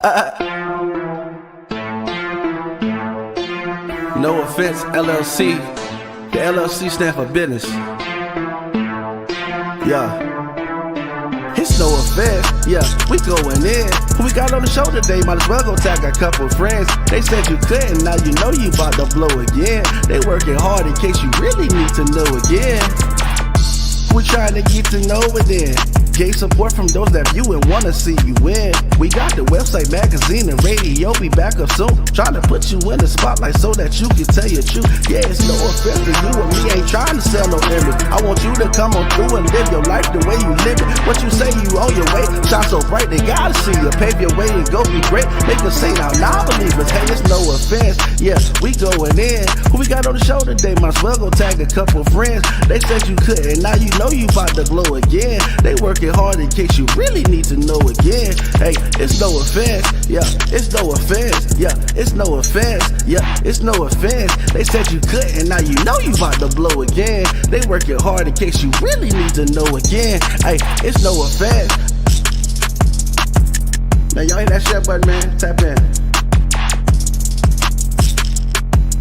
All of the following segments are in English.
No offense, LLC. The LLC stand for business. Yeah. It's no offense, yeah, we going in. Who we got on the show today? Might as well go tag a couple friends. They said you couldn't, now you know you about to blow again. They working hard in case you really need to know again. We're trying to get to know it then. Gave support from those that view and wanna see you win. We got the website, magazine, and radio. Be back up soon. Trying to put you in the spotlight so that you can tell your truth. Yeah, it's no offense to you and me. Ain't trying to sell no image. I want you to come on through and live your life the way you live it. What you say, you on your way. Shine so bright, they gotta see you. Pave your way and go be great. Make us say now, non-believers. Hey, it's no offense. Yeah, we going in. Who we got on the show today? Might as well go tag a couple friends. They said you couldn't, now you know you about to blow again. They working hard in case you really need to know again. Hey, it's no offense. Yeah, it's no offense. Yeah, it's no offense. Yeah, it's no offense. They said you couldn't, now you know you about to blow again. They working hard in case you really need to know again. Hey, it's no offense. Man, y'all hit that share button, man. Tap in.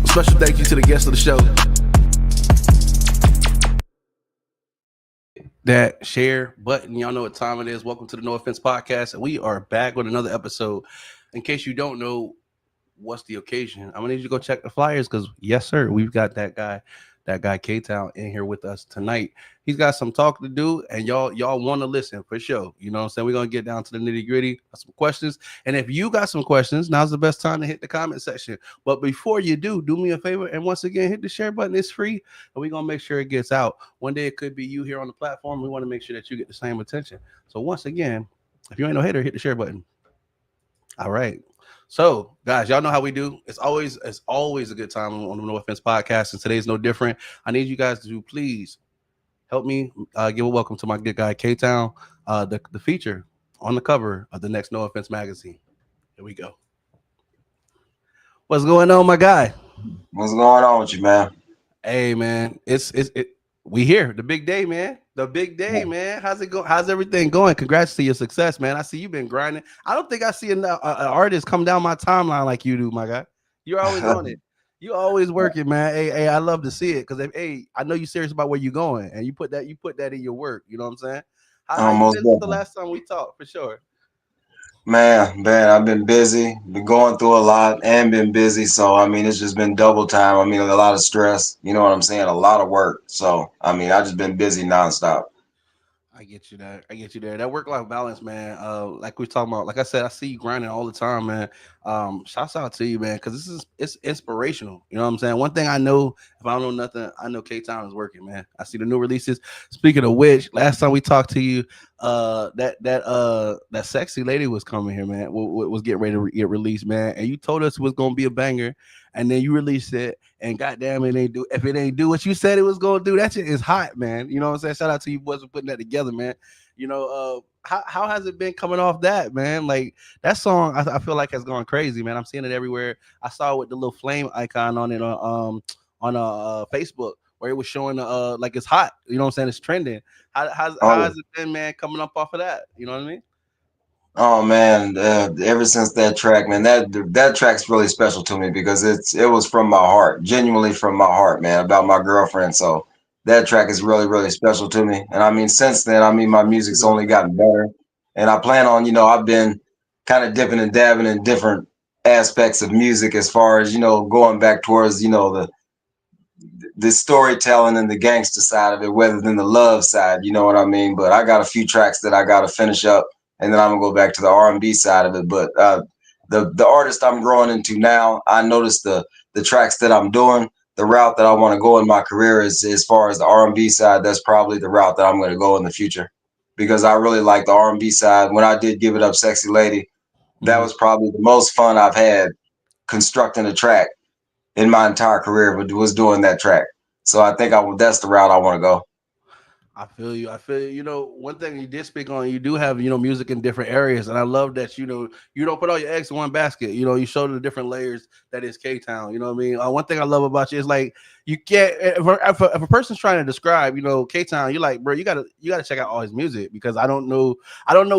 Special thank you to the guests of the show. That share button, y'all know what time it is. Welcome to the No Offense Podcast, and we are back with another episode. In case you don't know what's the occasion, I'm gonna need you to go check the flyers because yes, sir, we've got that guy K-Town in here with us tonight. He's got some talk to do, and y'all want to listen for sure. You know what I'm saying? We're gonna get down to the nitty-gritty, some questions. And if you got some questions, now's the best time to hit the comment section. But before you do me a favor and once again hit the share button. It's free, and we're gonna make sure it gets out. One day it could be you here on the platform. We want to make sure that you get the same attention. So once again, if you ain't no hater, hit the share button. All right. So, guys, y'all know how we do. It's always a good time on the No Offense Podcast, and today's no different. I need you guys to please help me give a welcome to my good guy K-Town, the feature on the cover of the next No Offense magazine. Here we go. What's going on, my guy? What's going on with you, man? Hey, man, we here. The big day, man. The big day, man. How's it go? How's everything going? Congrats to your success, man. I see you've been grinding. I don't think I see an artist come down my timeline like you do, my guy. You're always on it. You always working, man. Hey, I love to see it because I know you're serious about where you're going, and you put that in your work. You know what I'm saying? How you been since the last time we talked? For sure. Man, I've been busy, been going through a lot and been busy. So, I mean, it's just been double time. I mean, a lot of stress, you know what I'm saying? A lot of work. So, I mean, I just been busy nonstop. I get you there. That work-life balance, man. Like we talking about, like I said, I see you grinding all the time, man. Shouts out to you, man, because it's inspirational. You know what I'm saying? One thing I know, if I don't know nothing, I know K-Town is working, man. I see the new releases. Speaking of which, last time we talked to you, that sexy lady was coming here, man. Was getting ready to get released, man, and you told us it was gonna be a banger, and then you released it, and goddamn it ain't do. If it ain't do what you said it was gonna do, that shit is hot, man. You know what I'm saying? Shout out to you boys for putting that together, man. You know, how has it been coming off that, man? Like that song, I feel like has gone crazy, man. I'm seeing it everywhere. I saw it with the little flame icon on it on Facebook, where it was showing like it's hot. You know what I'm saying? It's trending. How has it been, man? Coming up off of that, you know what I mean? Oh man, ever since that track, man, that track's really special to me because it was from my heart, genuinely from my heart, man, about my girlfriend. So that track is really, really special to me. And I mean, since then, I mean, my music's only gotten better, and I plan on, I've been kind of dipping and dabbing in different aspects of music as far as, going back towards, the storytelling and the gangster side of it, rather than the love side, you know what I mean? But I got a few tracks that I got to finish up, and then I'm gonna go back to the R&B side of it. But the artist I'm growing into now, I noticed the tracks that I'm doing, the route that I want to go in my career is, as far as the R&B side, that's probably the route that I'm going to go in the future, because I really like the R&B side. When I did Give It Up Sexy Lady, that was probably the most fun I've had constructing a track in my entire career, was doing that track. So I think that's the route I want to go. I feel you. I feel you. You know, one thing you did speak on, you do have, music in different areas. And I love that, you don't put all your eggs in one basket. You show the different layers that is K Town. You know what I mean? One thing I love about you is like, you can't, if a person's trying to describe, K Town, you're like, bro, you gotta check out all his music because I don't know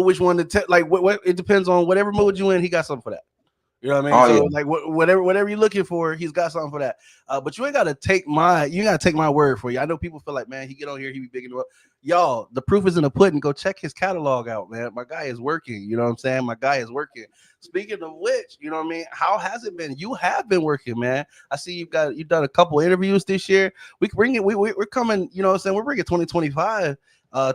which one to like, what, it depends on whatever mood you in. He got something for that. You know what I mean? Oh So yeah. like whatever you're looking for, he's got something for that. But you ain't gotta take my word for you. I know people feel like, man, he get on here, he be big in the world. Y'all, the proof is in the pudding. Go check his catalog out, man. My guy is working. You know what I'm saying? My guy is working. Speaking of which, you know what I mean? How has it been? You have been working, man. I see you've done a couple interviews this year. We can bring it. We're coming. You know what I'm saying? We're bringing 2025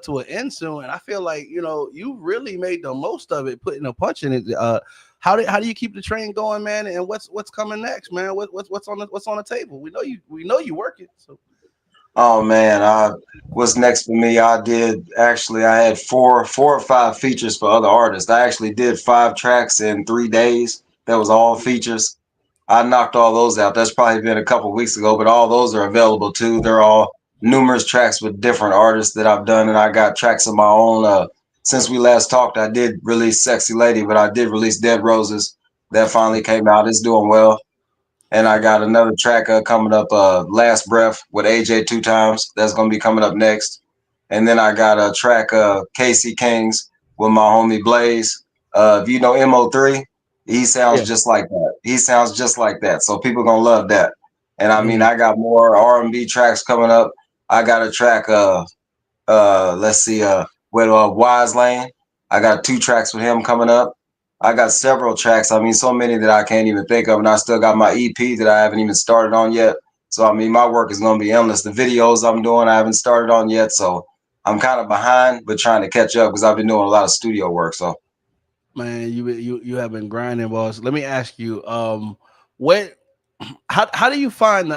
to an end soon, and I feel like you really made the most of it, putting a punch in it. How do you keep the train going, man? And what's coming next, man? What's on the table? We know you working. So Oh man, what's next for me? I had four or five features for other artists. I actually did 5 tracks in 3 days. That was all features. I knocked all those out. That's probably been a couple weeks ago, but all those are available too. They're all numerous tracks with different artists that I've done, and I got tracks of my own. Since we last talked, I did release "Sexy Lady," but I did release "Dead Roses." That finally came out. It's doing well. And I got another track coming up, "Last Breath" with AJ 2 times. That's gonna be coming up next. And then I got a track, "Casey Kings" with my homie Blaze. If you know Mo3, he sounds yeah. just like that. He sounds just like that. So people gonna love that. And I mean, Mhm. I got more R&B tracks coming up. I got a track, let's see, with Wise Lane. I got 2 tracks with him coming up. I got several tracks. I mean, so many that I can't even think of, and I still got my EP that I haven't even started on yet. So I mean, my work is gonna be endless. The videos I'm doing, I haven't started on yet, so I'm kind of behind, but trying to catch up because I've been doing a lot of studio work. So Man, you have been grinding, boss. Let me ask you, what how do you find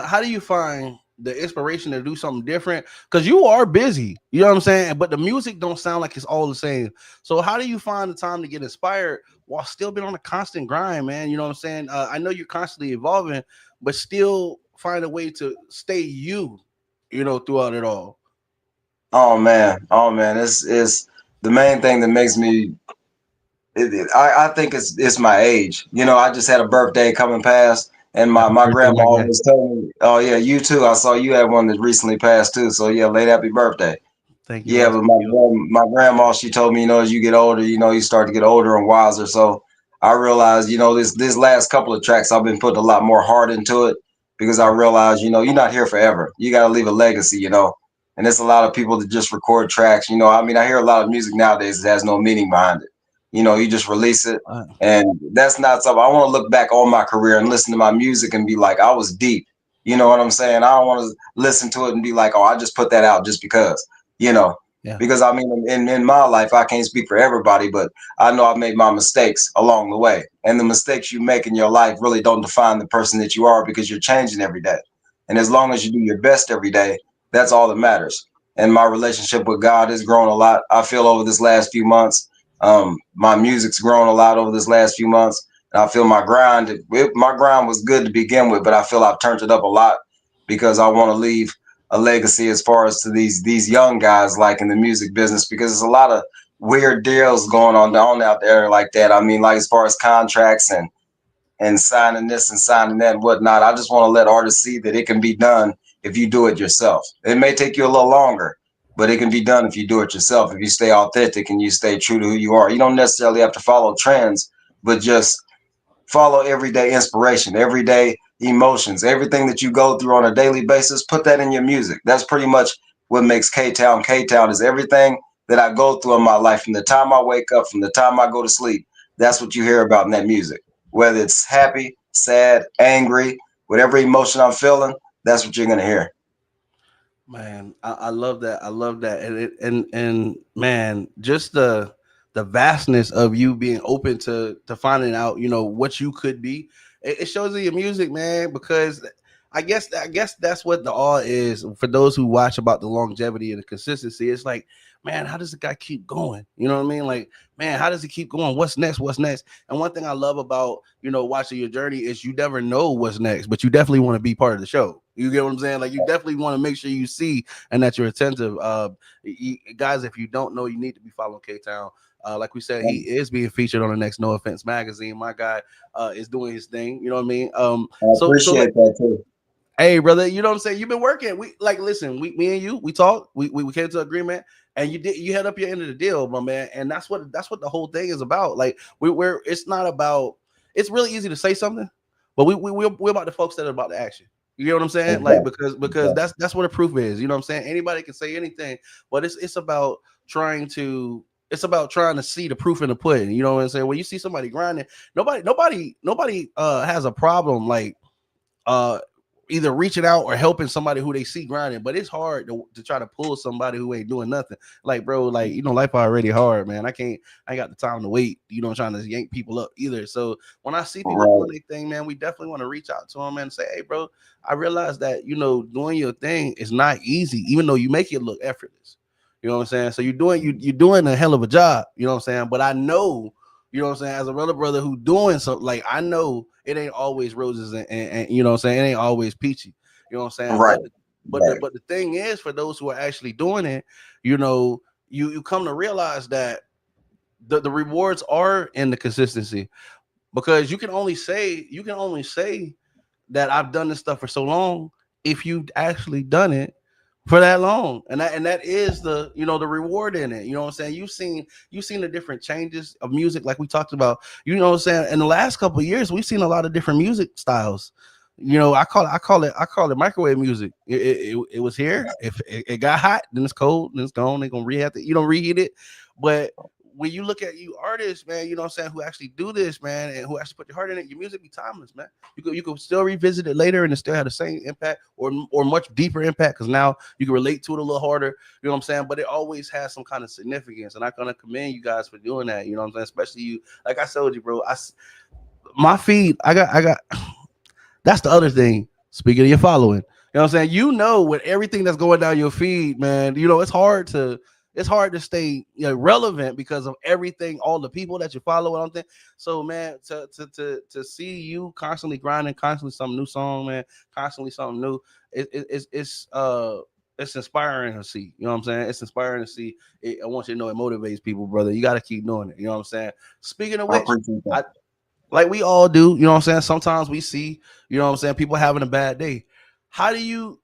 the inspiration to do something different? Because you are busy, you know what I'm saying, but the music don't sound like it's all the same. So how do you find the time to get inspired while still being on a constant grind, man? You know what I'm saying? I know you're constantly evolving, but still find a way to stay throughout it all. oh man, it's the main thing that makes me. I think it's my age. You know, I just had a birthday coming past, and my Happy my birthday, grandma my guy. was telling me, "Oh yeah, you too." I saw you had one that recently passed too. So yeah, late happy birthday. Thank you, Yeah, boss. but Thank you. my grandma, she told me, as you get older, you start to get older and wiser. So I realized, this last couple of tracks, I've been putting a lot more heart into it because I realized, you're not here forever. You got to leave a legacy. And there's a lot of people that just record tracks. I mean, I hear a lot of music nowadays that has no meaning behind it. You just release it, and that's not something. I want to look back on my career and listen to my music and be like, I was deep. You know what I'm saying? I don't want to listen to it and be like, oh, I just put that out just because. You know, Yeah. because I mean, in my life, I can't speak for everybody, but I know I've made my mistakes along the way. And the mistakes you make in your life really don't define the person that you are because you're changing every day. And as long as you do your best every day, that's all that matters. And my relationship with God has grown a lot. I feel over this last few months, my music's grown a lot over this last few months. And I feel my grind was good to begin with, but I feel I've turned it up a lot because I want to leave a legacy as far as to these young guys like in the music business because there's a lot of weird deals going on out there like that. I mean, like as far as contracts and signing this and signing that and whatnot. I just want to let artists see that it can be done if you do it yourself. It may take you a little longer, but it can be done if you do it yourself. If you stay authentic and you stay true to who you are, you don't necessarily have to follow trends, but just follow everyday inspiration, everyday emotions, everything that you go through on a daily basis, put that in your music. That's pretty much what makes K-Town. K-Town is everything that I go through in my life from the time I wake up, from the time I go to sleep. That's what you hear about in that music. Whether it's happy, sad, angry, whatever emotion I'm feeling, that's what you're going to hear. Man, I love that. I love that. And man, just the vastness of you being open to finding out, what you could be. It shows in your music, man, because I guess that's what the awe is for those who watch about the longevity and the consistency. It's like, man, how does the guy keep going? You know what I mean? Like, man, how does he keep going? What's next? What's next? And one thing I love about, watching your journey is you never know what's next, but you definitely want to be part of the show. You get what I'm saying? Like you definitely want to make sure you see and that you're attentive. Guys, if you don't know, you need to be following K Town. Like we said, he is being featured on the next No Offense magazine. My guy is doing his thing. You know what I mean? I appreciate that too. Hey, brother, you know what I'm saying? You've been working. We like listen, me and you, we talked, we came to agreement, and you had up your end of the deal, my man. And that's what the whole thing is about. Like we're it's not about it's really easy to say something, but we're about the folks that are about the action. You get what I'm saying? Like Exactly. because that's what the proof is. You know what I'm saying? Anybody can say anything, but it's about trying to see the proof in the pudding. You know what I'm saying? When you see somebody grinding, nobody has a problem like uh either reaching out or helping somebody who they see grinding, but it's hard to try to pull somebody who ain't doing nothing. Like, bro, like life already hard, man. I ain't got the time to wait, trying to yank people up either. So when I see people Right. doing their thing, man, we definitely want to reach out to them and say, hey, bro, I realize that doing your thing is not easy, even though you make it look effortless. You know what I'm saying? So you're doing a hell of a job, you know what I'm saying? But I know, you know what I'm saying, as a brother who doing something, like I know it ain't always roses and you know what I'm saying, it ain't always peachy. You know what I'm saying? Right. Right. But the thing is, for those who are actually doing it, you come to realize that the rewards are in the consistency, because you can only say that I've done this stuff for so long if you've actually done it for that long. And that is the reward in it. You know what I'm saying? You've seen the different changes of music, like we talked about. You know what I'm saying? In the last couple of years, we've seen a lot of different music styles. I call it microwave music. It was here. If it got hot, then it's cold, then it's gone. They're gonna reheat it. You don't reheat it. But when you look at you artists, man, you know what I'm saying, who actually do this, man, and who actually put your heart in it, your music be timeless, man. You could still revisit it later and it still had the same impact or much deeper impact, because now you can relate to it a little harder. You know what I'm saying? But it always has some kind of significance, and I'm gonna commend you guys for doing that. You know what I'm saying? Especially you, like I told you, bro. My feed, I got. That's the other thing. Speaking of your following, you know what I'm saying? With everything that's going down your feed, man, it's hard to stay relevant because of everything, all the people that you follow and all that. So, man, to see you constantly grinding, constantly some new song, man, constantly something new, it's inspiring to see. You know what I'm saying? It's inspiring to see. I want you to know it motivates people, brother. You got to keep doing it. You know what I'm saying? Speaking of I which, appreciate that. I like we all do, you know what I'm saying? Sometimes we see, you know what I'm saying, people having a bad day. How do you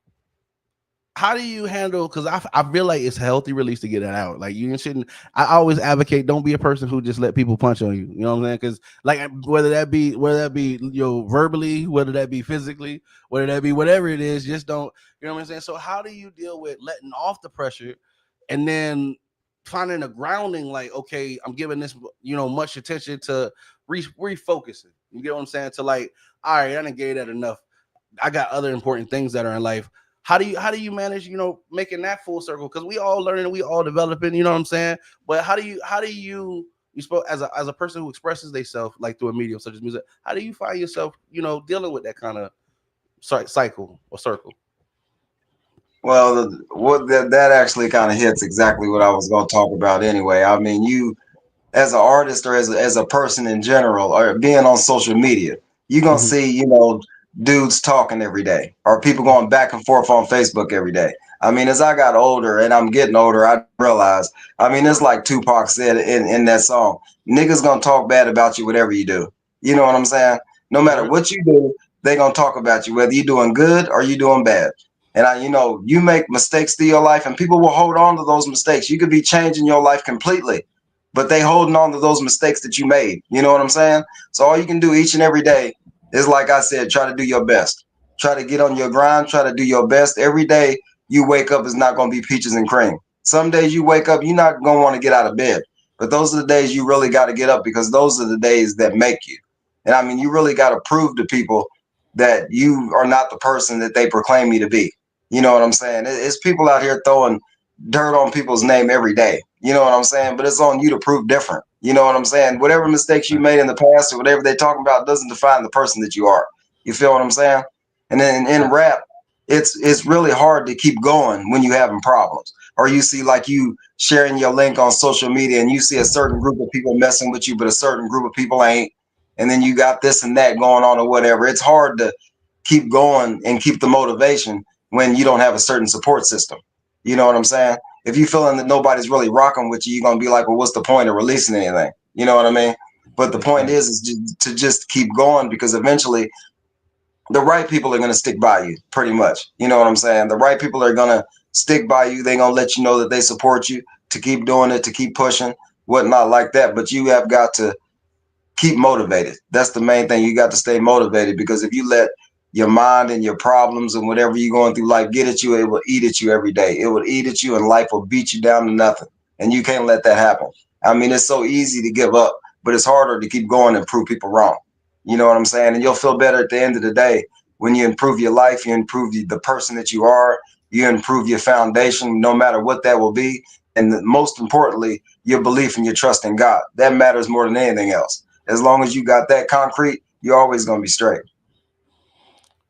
handle, because I feel like it's a healthy release to get that out. Like you shouldn't, I always advocate, don't be a person who just let people punch on you. You know what I'm saying? Because like whether that be verbally, whether that be physically, whether that be whatever it is, just don't, you know what I'm saying? So how do you deal with letting off the pressure and then finding a grounding, like, okay, I'm giving this much attention to refocusing. You get what I'm saying? To like, all right, I didn't gave that enough. I got other important things that are in life. How do you manage, making that full circle? Because we all learning, we all developing, you know what I'm saying? But how do you spoke as a person who expresses themselves like through a medium such as music, how do you find yourself, dealing with that kind of cycle or circle? Well, what that actually kind of hits exactly what I was going to talk about anyway. I mean, you as an artist or as a person in general, or being on social media, you're gonna Mhm. see, dudes talking every day, or people going back and forth on Facebook every day. I mean, as I got older and I'm getting older, I realize, I mean, it's like Tupac said in that song, niggas gonna talk bad about you, whatever you do. You know what I'm saying? No matter Mhm. what you do, they gonna talk about you, whether you're doing good or you doing bad. And you make mistakes through your life, and people will hold on to those mistakes. You could be changing your life completely, but they holding on to those mistakes that you made. You know what I'm saying? So all you can do each and every day is, like I said, try to do your best. Try to get on your grind. Try to do your best. Every day you wake up is not going to be peaches and cream. Some days you wake up, you're not going to want to get out of bed. But those are the days you really got to get up, because those are the days that make you. And I mean, you really got to prove to people that you are not the person that they proclaim you to be. You know what I'm saying? It's people out here throwing dirt on people's name every day. You know what I'm saying? But it's on you to prove different. You know what I'm saying? Whatever mistakes you made in the past or whatever they're talking about doesn't define the person that you are. You feel what I'm saying? And then in rap, it's really hard to keep going when you having problems. Or you see, like, you sharing your link on social media and you see a certain group of people messing with you, but a certain group of people ain't. And then you got this and that going on or whatever. It's hard keep going and keep the motivation when you don't have a certain support system. You know what I'm saying? If you feeling that nobody's really rocking with you, you're gonna be like, well, what's the point of releasing anything? You know what I mean? But the Big point fact. is to just keep going, because eventually the right people are going to stick by you, pretty much. You know what I'm saying? The right people are going to stick by you. They're going to let you know that they support you to keep doing it, to keep pushing, whatnot like that. But you have got to keep motivated. That's the main thing. You got to stay motivated, because if you let your mind and your problems and whatever you're going through life get at you, it will eat at you every day. It will eat at you, and life will beat you down to nothing. And you can't let that happen. I mean, it's so easy to give up, but it's harder to keep going and prove people wrong. You know what I'm saying? And you'll feel better at the end of the day when you improve your life, you improve the person that you are, you improve your foundation, no matter what that will be. And most importantly, your belief and your trust in God. That matters more than anything else. As long as you got that concrete, you're always going to be straight.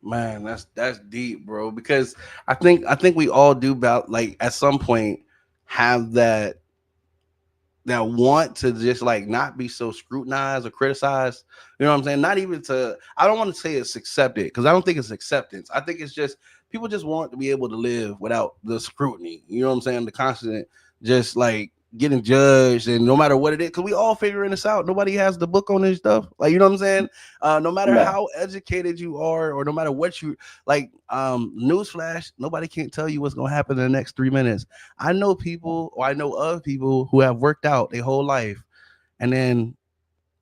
Man, that's deep, bro. Because I think we all do about like at some point have that want to just like not be so scrutinized or criticized. You know what I'm saying? Not even to, I don't want to say it's accepted, because I don't think it's acceptance. I think it's just people just want to be able to live without the scrutiny. You know what I'm saying? The constant just like getting judged, and no matter what it is, because we all figuring this out. Nobody has the book on this stuff. Like, you know what I'm saying? No matter No, how educated you are, or no matter what you like, newsflash, nobody can't tell you what's gonna happen in the next 3 minutes. I know people, or I know of people who have worked out their whole life and then,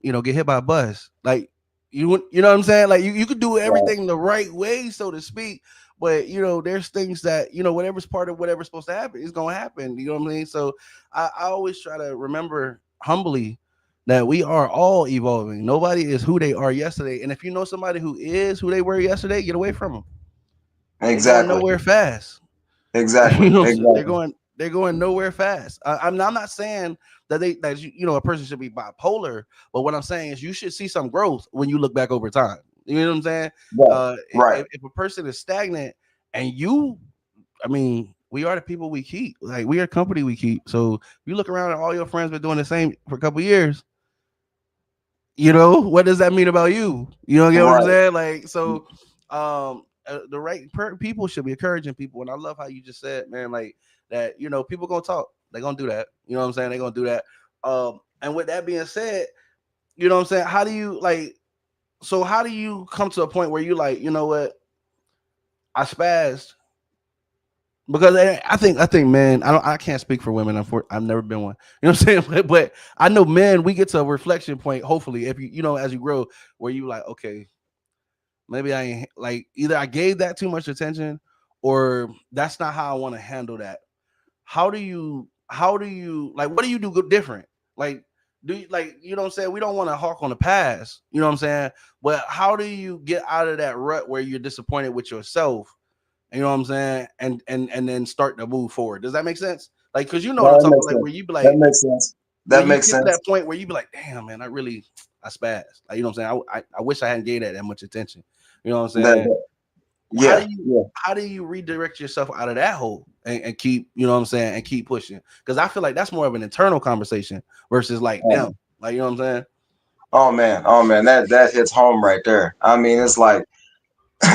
get hit by a bus. Like, you know what I'm saying? Like, you could do right. everything the right way, so to speak. But there's things that, whatever's part of whatever's supposed to happen is gonna happen. You know what I mean? So I always try to remember humbly that we are all evolving. Nobody is who they are yesterday. And if you know somebody who is who they were yesterday, get away from them. They're going Exactly. nowhere fast. You Exactly. know, they're Exactly. going nowhere fast. I'm not saying that a person should be bipolar, but what I'm saying is you should see some growth when you look back over time. You know what I'm saying? Right. Right. If a person is stagnant, and I mean, we are the people we keep. Like, we are company we keep. So if you look around and all your friends been doing the same for a couple years, what does that mean about you? You know, get what I'm Right. saying? Like, so the right people should be encouraging people. And I love how you just said, man, like that, people gonna talk, they're gonna do that. You know what I'm saying? They're gonna do that. And with that being said, you know what I'm saying, how do you like, so how do you come to a point where you like, you know what, I spazzed? Because I think men, I can't speak for women. I've never been one. You know what I'm saying? But I know men, we get to a reflection point. Hopefully, if as you grow, where you like, okay, maybe I ain't like, either I gave that too much attention, or that's not how I want to handle that. How do you like, what do you do different? Like, do you, like, you know what I'm saying? We don't want to hawk on the past. You know what I'm saying? But how do you get out of that rut where you're disappointed with yourself? You know what I'm saying? And then start to move forward. Does that make sense? Like, because you know what No, I'm that talking makes about, like sense. where you be That like, makes sense. when That you makes get to that sense. point where you be like, damn, man, I spazzed. Like, you know what I'm saying? I wish I hadn't gave that much attention. You know what I'm saying? That How yeah, do you yeah. how do you redirect yourself out of that hole, and keep, you know what I'm saying, and keep pushing? Because I feel like that's more of an internal conversation versus like them. Oh, Like, you know what I'm saying? oh man, that hits home right there. I mean, it's like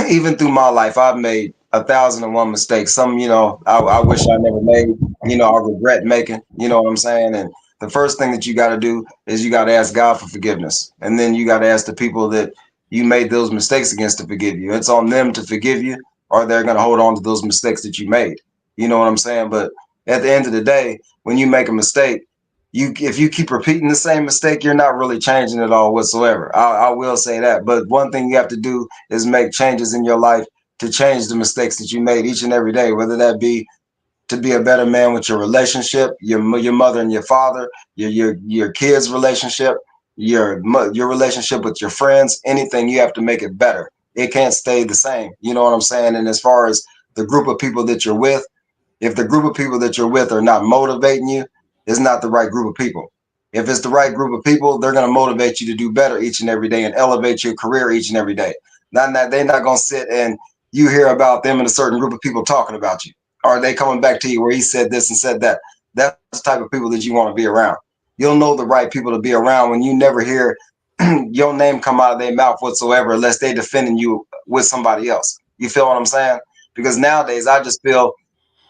even through my life, I've made 1,001 mistakes. Some, I wish I never made. I regret making. You know what I'm saying? And the first thing that you got to do is you got to ask God for forgiveness, and then you got to ask the people that you made those mistakes against to forgive you. It's on them to forgive you, or they're going to hold on to those mistakes that you made. You know what I'm saying? But at the end of the day, when you make a mistake, if you keep repeating the same mistake, you're not really changing it all whatsoever. I will say that. But one thing you have to do is make changes in your life to change the mistakes that you made each and every day, whether that be to be a better man with your relationship, your mother and your father, your kids' relationship, your relationship with your friends. Anything, you have to make it better. It can't stay the same. You know what I'm saying? And as far as the group of people that you're with, if the group of people that you're with are not motivating you, it's not the right group of people. If it's the right group of people, they're going to motivate you to do better each and every day and elevate your career each and every day. Not that they're not going to sit and you hear about them and a certain group of people talking about you. Or they coming back to you where he said this and said that. That's the type of people that you want to be around. You'll know the right people to be around when you never hear your name come out of their mouth whatsoever, unless they defending you with somebody else. You feel what I'm saying? Because nowadays I just feel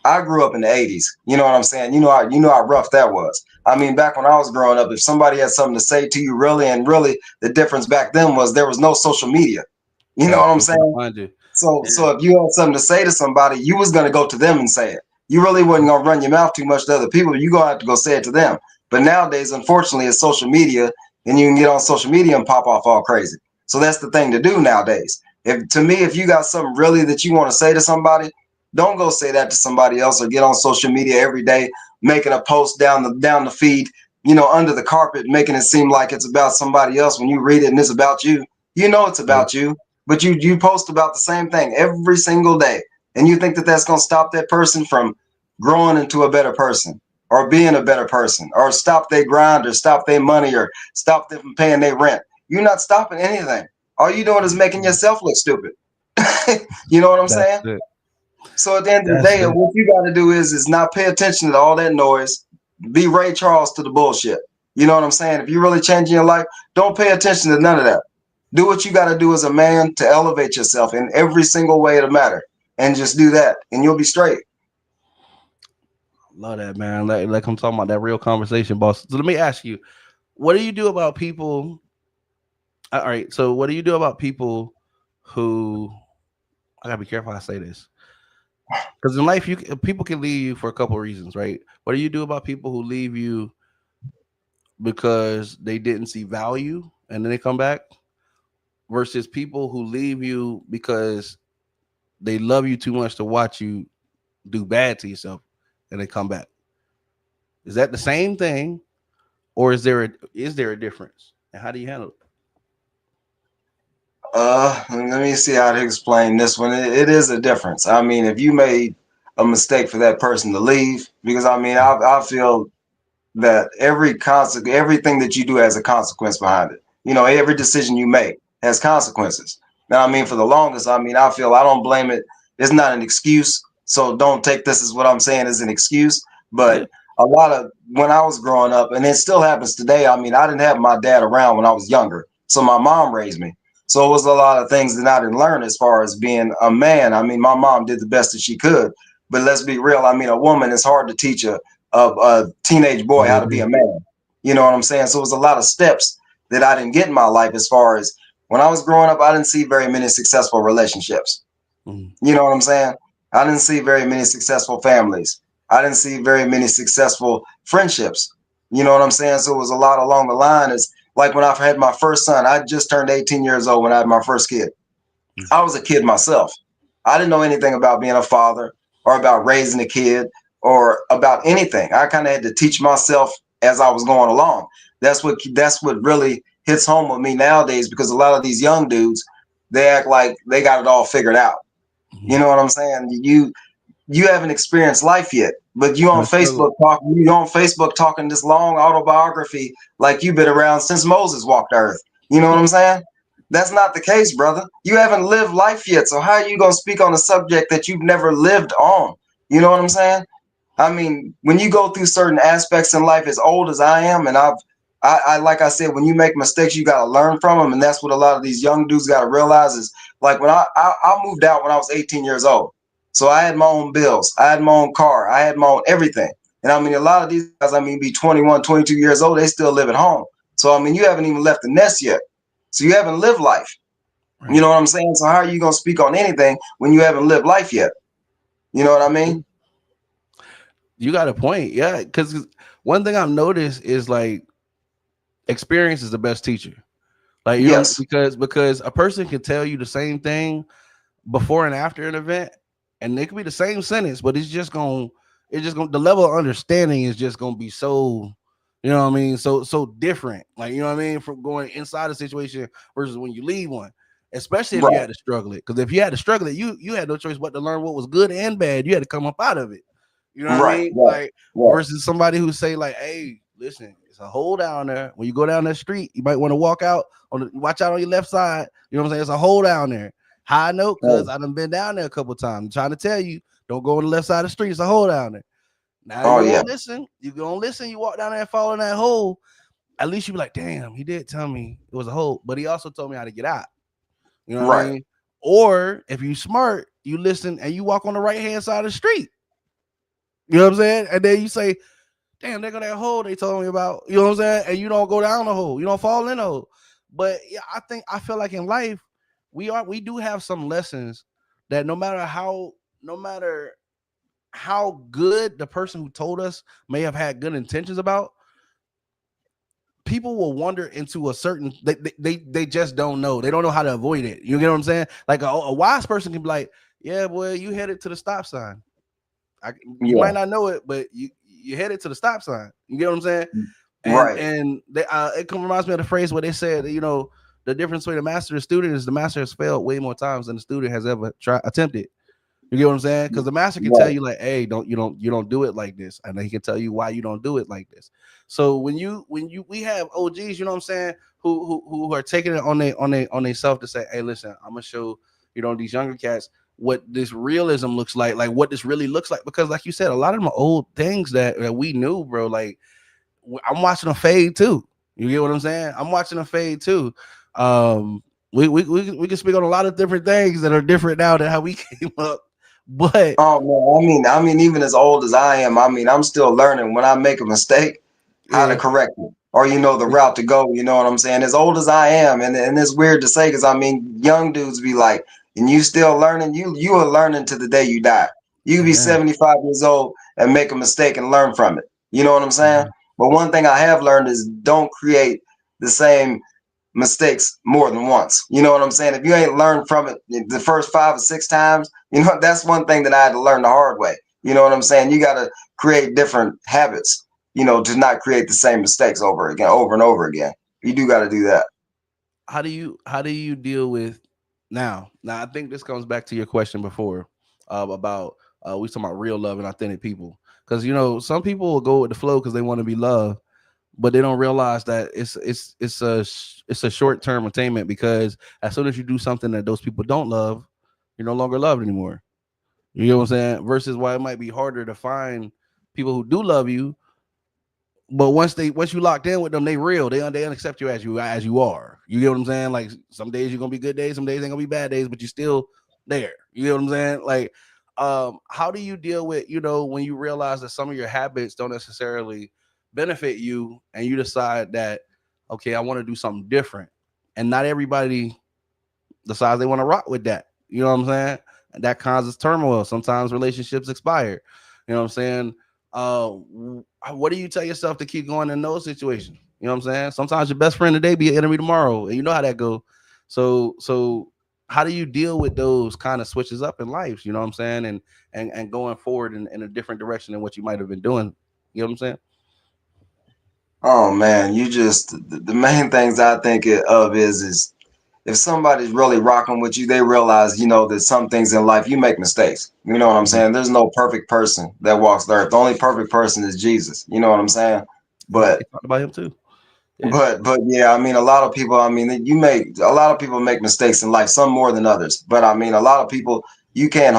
I grew up in the 80s. You know what I'm saying? You know how rough that was. I mean, back when I was growing up, if somebody had something to say to you, really, and really, the difference back then was there was no social media. You know what Facts. I'm Where can I saying? find you? Yeah. So if you had something to say to somebody, you was gonna go to them and say it. You really wasn't gonna run your mouth too much to other people. You gonna have to go say it to them. But nowadays, unfortunately, it's social media, and you can get on social media and pop off all crazy. So that's the thing to do nowadays. If to me, if you got something really that you want to say to somebody, don't go say that to somebody else or get on social media every day making a post down the feed, under the carpet, making it seem like it's about somebody else when you read it and it's about you. You know it's Right. about you, but you post about the same thing every single day, and you think that that's going to stop that person from growing into a better person or being a better person or stop their grind or stop their money or stop them from paying their rent. You're not stopping anything. All you doing is making yourself look stupid. You know what I'm That's saying? it. So at the end of the That's day, it. what you got to do is not pay attention to all that noise. Be Ray Charles to the bullshit. You know what I'm saying? If you're really changing your life, don't pay attention to none of that. Do what you got to do as a man to elevate yourself in every single way it matter, and just do that, and you'll be straight. Love that, man. Like I'm talking about that real conversation, boss. So let me ask you, what do you do about people? All right. So what do you do about people who I gotta be careful how I say this because in life, people can leave you for a couple of reasons, right? What do you do about people who leave you because they didn't see value and then they come back, versus people who leave you because they love you too much to watch you do bad to yourself and they come back? Is that the same thing, or is there a difference? And how do you handle it? Let me see how to explain this one. It is a difference. I mean, if you made a mistake for that person to leave, because I mean, I feel that everything that you do has a consequence behind it. Every decision you make has consequences. Now, I mean, for the longest, I mean, I feel I don't blame it. It's not an excuse. So don't take this as what I'm saying as an excuse. Yeah. But a lot of when I was growing up, and it still happens today, I mean, I didn't have my dad around when I was younger. So my mom raised me. So it was a lot of things that I didn't learn as far as being a man. I mean, my mom did the best that she could. But let's be real. I mean, a woman is hard to teach a teenage boy I how to be a agree. man. You know what I'm saying? So it was a lot of steps that I didn't get in my life as far as when I was growing up, I didn't see very many successful relationships. Mm. You know what I'm saying? I didn't see very many successful families. I didn't see very many successful friendships. You know what I'm saying? So it was a lot along the line. It's like when I had my first son, I just turned 18 years old when I had my first kid. Mm. I was a kid myself. I didn't know anything about being a father or about raising a kid or about anything. I kind of had to teach myself as I was going along. That's what really hits home with me nowadays because a lot of these young dudes, they act like they got it all figured out. You Mm. know what I'm saying? You haven't experienced life yet, but I struggle. You on Facebook talking this long autobiography like you've been around since Moses walked the earth. You know what I'm saying? That's not the case, brother. You haven't lived life yet. So how are you gonna speak on a subject that you've never lived on? You know what I'm saying? I mean, when you go through certain aspects in life, as old as I am, and I like I said, when you make mistakes, you got to learn from them, and that's what a lot of these young dudes got to realize is like when I moved out when I was 18 years old, so I had my own bills, I had my own car, I had my own everything, and I mean a lot of these guys, I mean, be 21, 22 years old, they still live at home. So I mean, you haven't even left the nest yet, so you haven't lived life. You Right. know what I'm saying? So how are you gonna speak on anything when you haven't lived life yet? You know what I mean? You got a point. Yeah. Because one thing I've noticed is like experience is the best teacher. Like Yes. because a person can tell you the same thing before and after an event, and it could be the same sentence, but it's just gonna the level of understanding is just gonna be so, what I mean, so different. Like, what I mean, from going inside a situation versus when you leave one. Especially if you Right. had to struggle it. Because if you had to struggle it, you had no choice but to learn what was good and bad. You had to come up out of it. You know what I Right. mean? Right. Like Right. versus somebody who say like, "Hey, listen, it's a hole down there. When you go down that street, you might want to walk out watch out on your left side. You know what I'm saying? It's a hole down there. How I know? Because Oh, I done been down there a couple times. I'm trying to tell you, don't go on the left side of the street. It's a hole down there. Now oh you yeah. don't listen. You don't listen. You walk down there and fall in that hole. At least you be like, damn, he did tell me it was a hole, but he also told me how to get out. You know what I Right. mean? Or if you smart, you listen and you walk on the right hand side of the street. You know what I'm saying? And then you say, damn, there go that hole they told me about. You know what I'm saying? And you don't go down the hole. You don't fall in the hole. But yeah, I feel like in life, we do have some lessons that no matter how good the person who told us may have had good intentions about, people will wander into a certain they just don't know. They don't know how to avoid it. You get what I'm saying? Like a wise person can be like, yeah, boy, you headed to the stop sign. You Yeah. might not know it, but you headed to the stop sign. You get what I'm saying? Right. And they, reminds me of the phrase where they said, the difference between the master and the student is the master has failed way more times than the student has ever attempted. You get what I'm saying? Because the master can tell Right. you like, hey, you don't do it like this, and then he can tell you why you don't do it like this. So when we have OGs, you know what I'm saying, who are taking it on they self to say, hey, listen, I'm gonna show these younger cats what this realism looks like what this really looks like, because like you said, a lot of them are old things that we knew, bro. Like I'm watching them fade too. You get what I'm saying? I'm watching them fade too. We can speak on a lot of different things that are different now than how we came up. But Oh man, I mean, even as old as I am, I mean, I'm still learning when I make a mistake, how to yeah, correct it, or the route to go. You know what I'm saying? As old as I am, and it's weird to say because I mean, young dudes be like, and you still learning. You are learning to the day you die. You be amen. 75 years old and make a mistake and learn from it. You know what I'm saying? Amen. But one thing I have learned is don't create the same mistakes more than once. You know what I'm saying? If you ain't learned from it the first 5 or 6 times, that's one thing that I had to learn the hard way. You know what I'm saying? You got to create different habits, to not create the same mistakes over and over again. You do got to do that. How do you deal with now I think this comes back to your question before, about we talking about real love and authentic people, because some people will go with the flow because they want to be loved, but they don't realize that it's a short-term attainment, because as soon as you do something that those people don't love, you're no longer loved anymore. You know what I'm saying? Versus why it might be harder to find people who do love you, but once you locked in with them, they real. They accept you as you are. You get what I'm saying? Like some days you're gonna be good days, some days ain't gonna be bad days, but you still there. You get what I'm saying? Like, how do you deal with when you realize that some of your habits don't necessarily benefit you, and you decide that, okay, I want to do something different, and not everybody decides they want to rock with that. You know what I'm saying? And that causes turmoil. Sometimes relationships expire. You know what I'm saying? What do you tell yourself to keep going in those situations? You know what I'm saying? Sometimes your best friend today be an enemy tomorrow, and you know how that goes. So how do you deal with those kind of switches up in life? You know what I'm saying? And going forward in a different direction than what you might have been doing. You know what I'm saying? Oh man, the main things I think of is if somebody's really rocking with you, they realize, that some things in life you make mistakes. You know what I'm Mhm. saying? There's no perfect person that walks the earth. The only perfect person is Jesus. You know what I'm saying? Yeah, But we talked about him too. Yeah. but yeah, I mean, a lot of people. I mean, a lot of people make mistakes in life, some more than others. But I mean, a lot of people you can't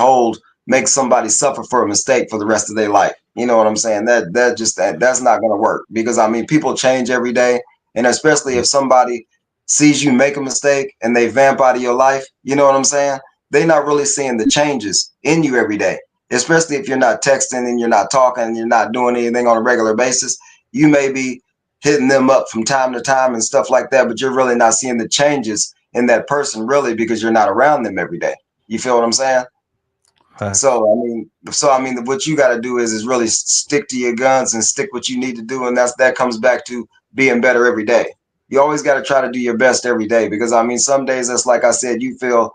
make somebody suffer for a mistake for the rest of their life. You know what I'm saying? That's not going to work because I mean, people change every day, and especially if somebody sees you make a mistake and they vamp out of your life. You know what I'm saying? They're not really seeing the changes in you every day. Especially if you're not texting and you're not talking and you're not doing anything on a regular basis. You may be hitting them up from time to time and stuff like that, but you're really not seeing the changes in that person really because you're not around them every day. You feel what I'm saying? Facts. So I mean, what you got to do is really stick to your guns and stick what you need to do, and that comes back to being better every day. You always got to try to do your best every day because I mean, some days it's like I said, you feel,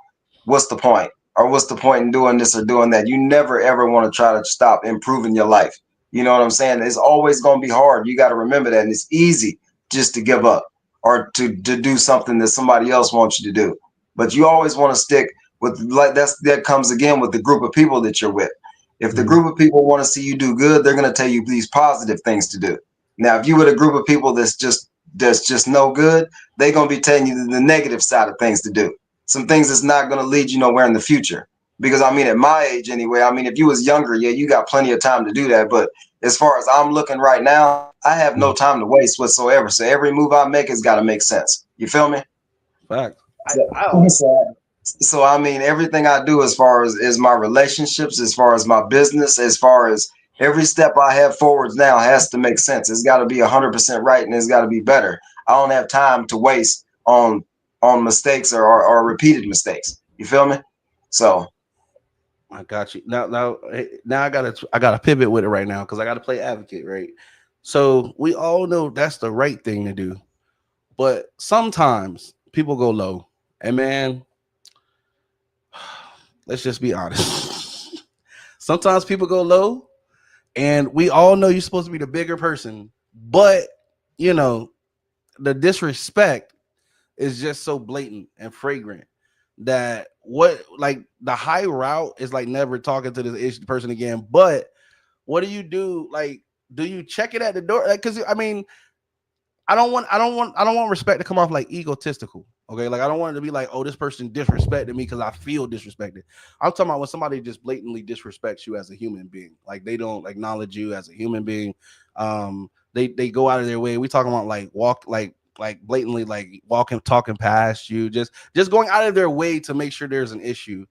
what's the point, or what's the point in doing this or doing that? You never ever want to try to stop improving your life. You know what I'm saying? It's always going to be hard. You got to remember that, and it's easy just to give up or to do something that somebody else wants you to do. But you always want to stick with that comes again with the group of people that you're with. If the Mhm. group of people want to see you do good, they're going to tell you these positive things to do. Now, if you with a group of people that's just no good, they're going to be telling you the negative side of things to do. Some things that's not going to lead you nowhere in the future. Because I mean, at my age anyway, I mean, if you was younger, yeah, you got plenty of time to do that. But as far as I'm looking right now, I have no Mhm. time to waste whatsoever. So every move I make has got to make sense. You feel me? Facts. I So, I always so So I mean, everything I do as far as is my relationships, as far as my business, as far as every step I have forwards now has to make sense. It's got to be 100% right, and it's got to be better. I don't have time to waste on mistakes or repeated mistakes. You feel me? So I got you. Now I gotta pivot with it right now because I gotta play advocate, right? So we all know that's the right thing to do, but sometimes people go low, and man, let's just be honest. Sometimes people go low, and we all know you're supposed to be the bigger person, but you know the disrespect is just so blatant and fragrant that what like the high route is like never talking to this person again. But what do you do? Like, do you check it at the door? Like, because I mean, I don't want respect to come off like egotistical. Okay, like I don't want it to be like, oh, this person disrespected me because I feel disrespected. I'm talking about when somebody just blatantly disrespects you as a human being, like they don't acknowledge you as a human being. They go out of their way. We talking about like walk like blatantly like walking talking past you, just going out of their way to make sure there's an issue.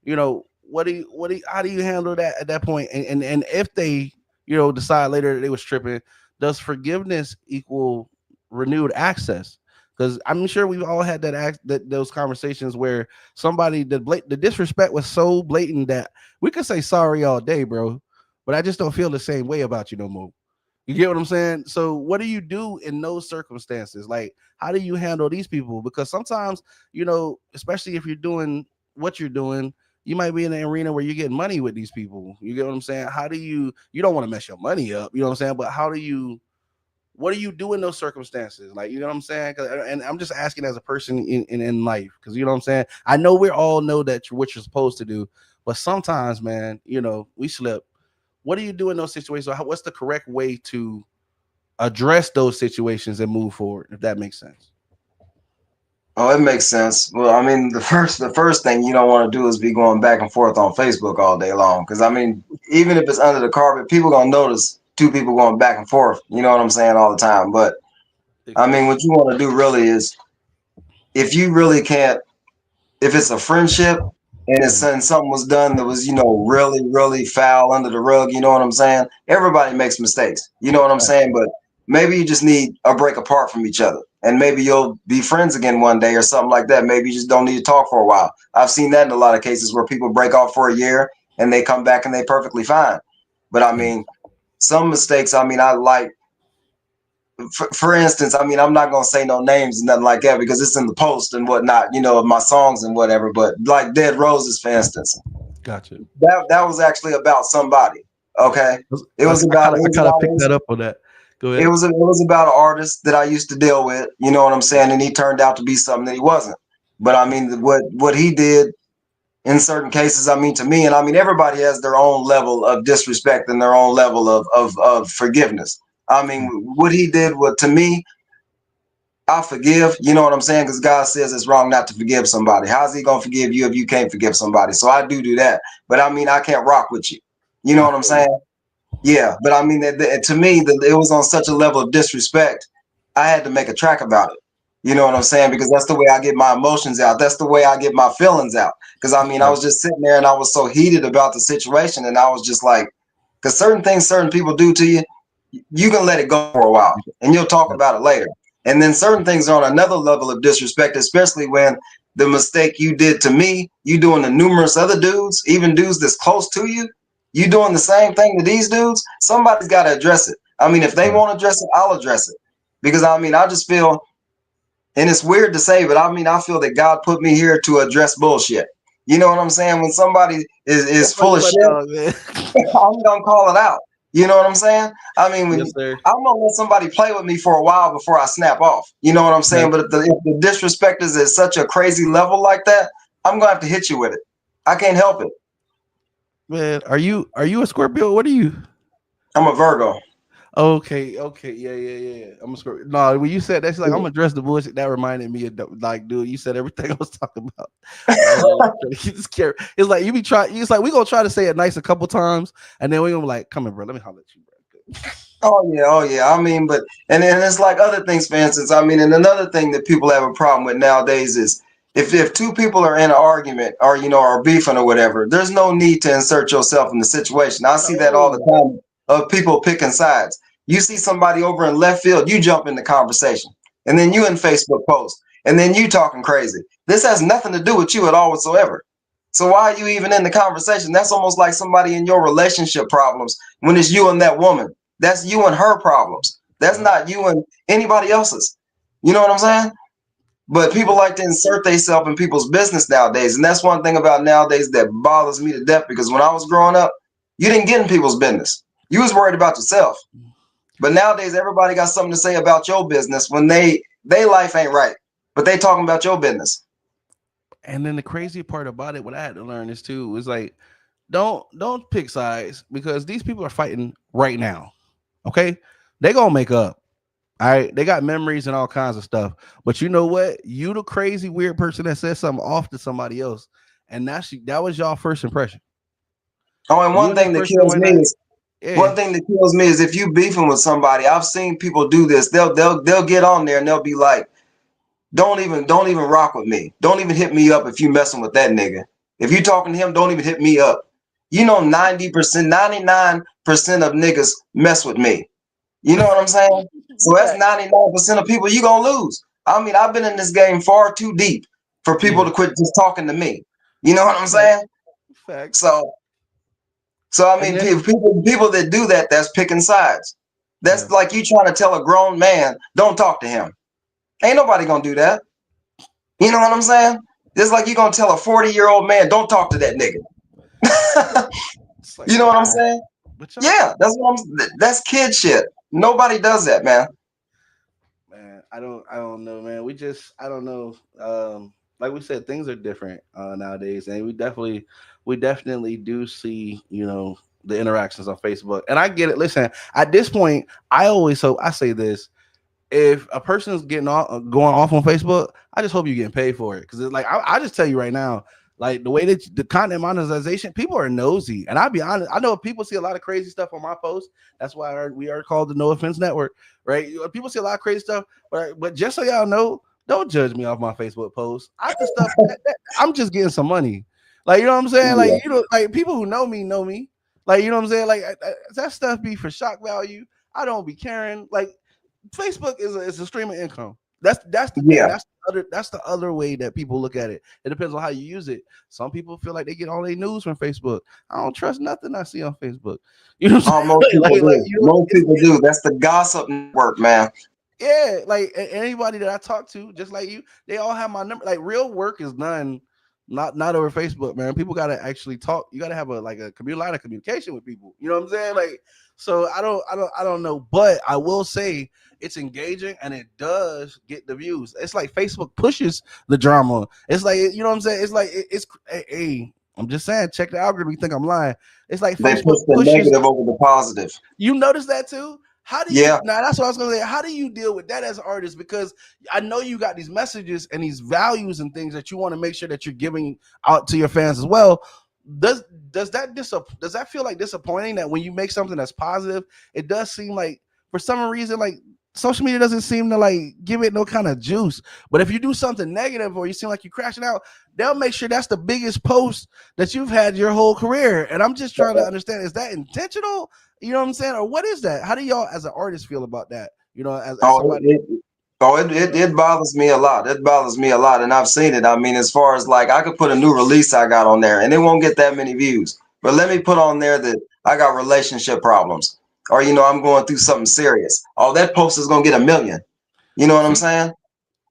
How do you handle that at that point? And if they decide later that they was tripping, does forgiveness equal renewed access? Because I'm sure we've all had those conversations where the disrespect was so blatant that we could say sorry all day, bro, but I just don't feel the same way about you no more. You get what I'm saying? So what do you do in those circumstances? Like, how do you handle these people? Because sometimes, especially if you're doing what you're doing, you might be in an arena where you're getting money with these people. You get what I'm saying? How do you don't want to mess your money up, you know what I'm saying? But what do you do in those circumstances? Like, you know what I'm saying? And I'm just asking as a person in life, because you know what I'm saying? I know we all know that what you're supposed to do, but sometimes, man, we slip. What do you do in those situations? What's the correct way to address those situations and move forward, if that makes sense? oh, it makes sense. Well, I mean, the first thing you don't want to do is be going back and forth on Facebook all day long. Because I mean, even if it's under the carpet, people gonna notice two people going back and forth. You know what I'm saying all the time. But I mean, Exactly. what you want to do really is, if you really can't, if it's a friendship and it's Mhm. and something was done that was really really foul under the rug. You know what I'm saying? Everybody makes mistakes. You know what I'm saying? But maybe you just need a break apart from each other, and maybe you'll be friends again one day or something like that. Maybe you just don't need to talk for a while. I've seen that in a lot of cases where people break off for a year and they come back and they perfectly fine. But I mean, some mistakes, I mean, I like, for instance, I mean, I'm not gonna say no names and nothing like that because it's in the post and whatnot, of my songs and whatever. But like Dead Roses, for instance, Gotcha. that was actually about somebody. Okay, it was I about kind of I kind of picked that up on that. Go ahead. it was about an artist that I used to deal with. You know what I'm saying? And he turned out to be something that he wasn't. But I mean, what he did in certain cases, I mean, to me, and I mean, everybody has their own level of disrespect and their own level of forgiveness. I mean, what he did, what to me, I forgive, you know what I'm saying? Because God says it's wrong not to forgive somebody. How's he going to forgive you if you can't forgive somebody? So I do that. But I mean, I can't rock with you. You know I what I'm feel you. saying? Yeah. But I mean, to me, it was on such a level of disrespect. I had to make a track about it. You know what I'm saying? Because that's the way I get my emotions out. That's the way I get my feelings out. Because I mean, I Yeah. was just sitting there and I was so heated about the situation. And I was just like, because certain things certain people do to you, you can let it go for a while and you'll talk about it later. And then certain things are on another level of disrespect, especially when the mistake you did to me, you doing to numerous other dudes, even dudes that's close to you, you doing the same thing to these dudes. Somebody's got to address it. I mean, if they Right. won't address it, I'll address it. Because I mean, I just feel, and it's weird to say, but I mean, I feel that God put me here to address bullshit. You know what I'm saying? When somebody is I feel full you, of my shit, dog, man. I'm gonna call it out. You know what I'm saying? I mean, Yes, sir. I'm gonna let somebody play with me for a while before I snap off. You know what I'm saying? But if the disrespect is at such a crazy level like that, I'm gonna have to hit you with it. I can't help it. Man, are you a Scorpio? What are you? I'm a Virgo. Okay, okay, yeah. I'm a Scorpio. No, when you said that, she's like, I'm gonna address the bullshit. That reminded me of like, dude, you said everything I was talking about. You just care. It's like you be trying. It's like we gonna try to say it nice a couple times, and then we gonna be like, come in, bro. Let me holler at you, bro. Oh yeah. I mean, but and then it's like other things, for instance. I mean, and another thing that people have a problem with nowadays if two people are in an argument or are beefing or whatever, there's no need to insert yourself in the situation. I see that all the No. time of people picking sides. You see somebody over in left field, you jump in the conversation, and then you in Facebook post, and then you talking crazy. This has nothing to do with you at all whatsoever. So why are you even in the conversation? That's almost like somebody in your relationship problems when it's you and that woman. That's you and her problems. That's Yep. not you and anybody else's. You know what I'm saying? But people People. like to insert themselves in people's business nowadays. And that's one thing about nowadays that bothers me to death, because when I was growing up, you didn't get in people's business. You was worried about yourself. But nowadays everybody got something to say about your business when they life ain't right. But they talking about your business. And then the crazy part about it, what I had to learn is too, is like, don't pick sides because these people are fighting right now. Okay, they gonna make up. All right, they got memories and all kinds of stuff. But you know what? You the crazy weird person that said something off to somebody else, and that was y'all first impression. Oh, and You and this person might not. Yeah, one thing that kills me is if you beefing with somebody. I've seen people do this. They'll get on there and they'll be like, don't even rock with me. Don't even hit me up if you messing with that nigga. If you talking to him, don't even hit me up. 90%, 99% of niggas mess with me. You know what I'm saying? So that's fact. 99% of people you gonna lose. I mean, I've been in this game far too deep for people Yeah, to quit just talking to me. You know what I'm fact, saying? facts. So so I And mean, then people that do that, that's picking sides. yeah, That's like you trying to tell a grown man, don't talk to him. Ain't nobody gonna do that. You know what I'm saying? It's like you gonna tell a 40-year-old man, don't talk to that nigga. it's like You know what I'm why? saying? But y'all, Yeah, that's kid shit. Nobody does that, man. man, I don't know, man. I don't know. Like we said, things are different nowadays, and we definitely do see, the interactions on Facebook. And I get it. Listen, at this point, I say this: if a person is going off on Facebook, I just hope you're getting paid for it. Because it's like I just tell you right now, like the way that the content monetization, people are nosy, and I'll be honest. I know people see a lot of crazy stuff on my posts. That's why we are called the No Offense Network, right? People see a lot of crazy stuff, but just so y'all know, don't judge me off my Facebook posts. I just stuff. I'm just getting some money, like you know what I'm saying. Like Yeah, like people who know me. Like you know what I'm saying. Like that stuff be for shock value. I don't be caring. Like Facebook is a stream of income. That's the thing. yeah, That's the other way that people look at it. It depends on how you use it. Some people feel like they get all their news from Facebook. I don't trust nothing I see on Facebook. You know what oh, I'm most saying? people Like do. Most people do. That's the gossip network, man. yeah, like anybody that I talk to, just like you, they all have my number. Like real work is done, not over Facebook, man. People gotta actually talk. You gotta have line of communication with people. You know what I'm saying? Like, so I don't know, but I will say it's engaging and it does get the views. It's like Facebook pushes the drama. It's like you know what I'm saying. It's like it's hey. I'm just saying, check the algorithm. You think I'm lying? It's like They Facebook push the pushes. negative over the positive. You notice that too? How do you Yeah, now? That's what I was gonna say. How do you deal with that as an artist? Because I know you got these messages and these values and things that you want to make sure that you're giving out to your fans as well. Does does that feel like disappointing that when you make something that's positive, it does seem like for some reason like social media doesn't seem to like give it no kind of juice. But if you do something negative or you seem like you're crashing out, they'll make sure that's the biggest post that you've had your whole career. And I'm just trying to understand, is that intentional? You know what I'm saying? Or what is that? How do y'all as an artist feel about that? As Oh, somebody. it bothers me a lot. It bothers me a lot, and I've seen it. I mean, as far as like, I could put a new release I got on there, and it won't get that many views. But let me put on there that I got relationship problems, or I'm going through something serious. Oh, that post is gonna get a million. You know what I'm See, saying?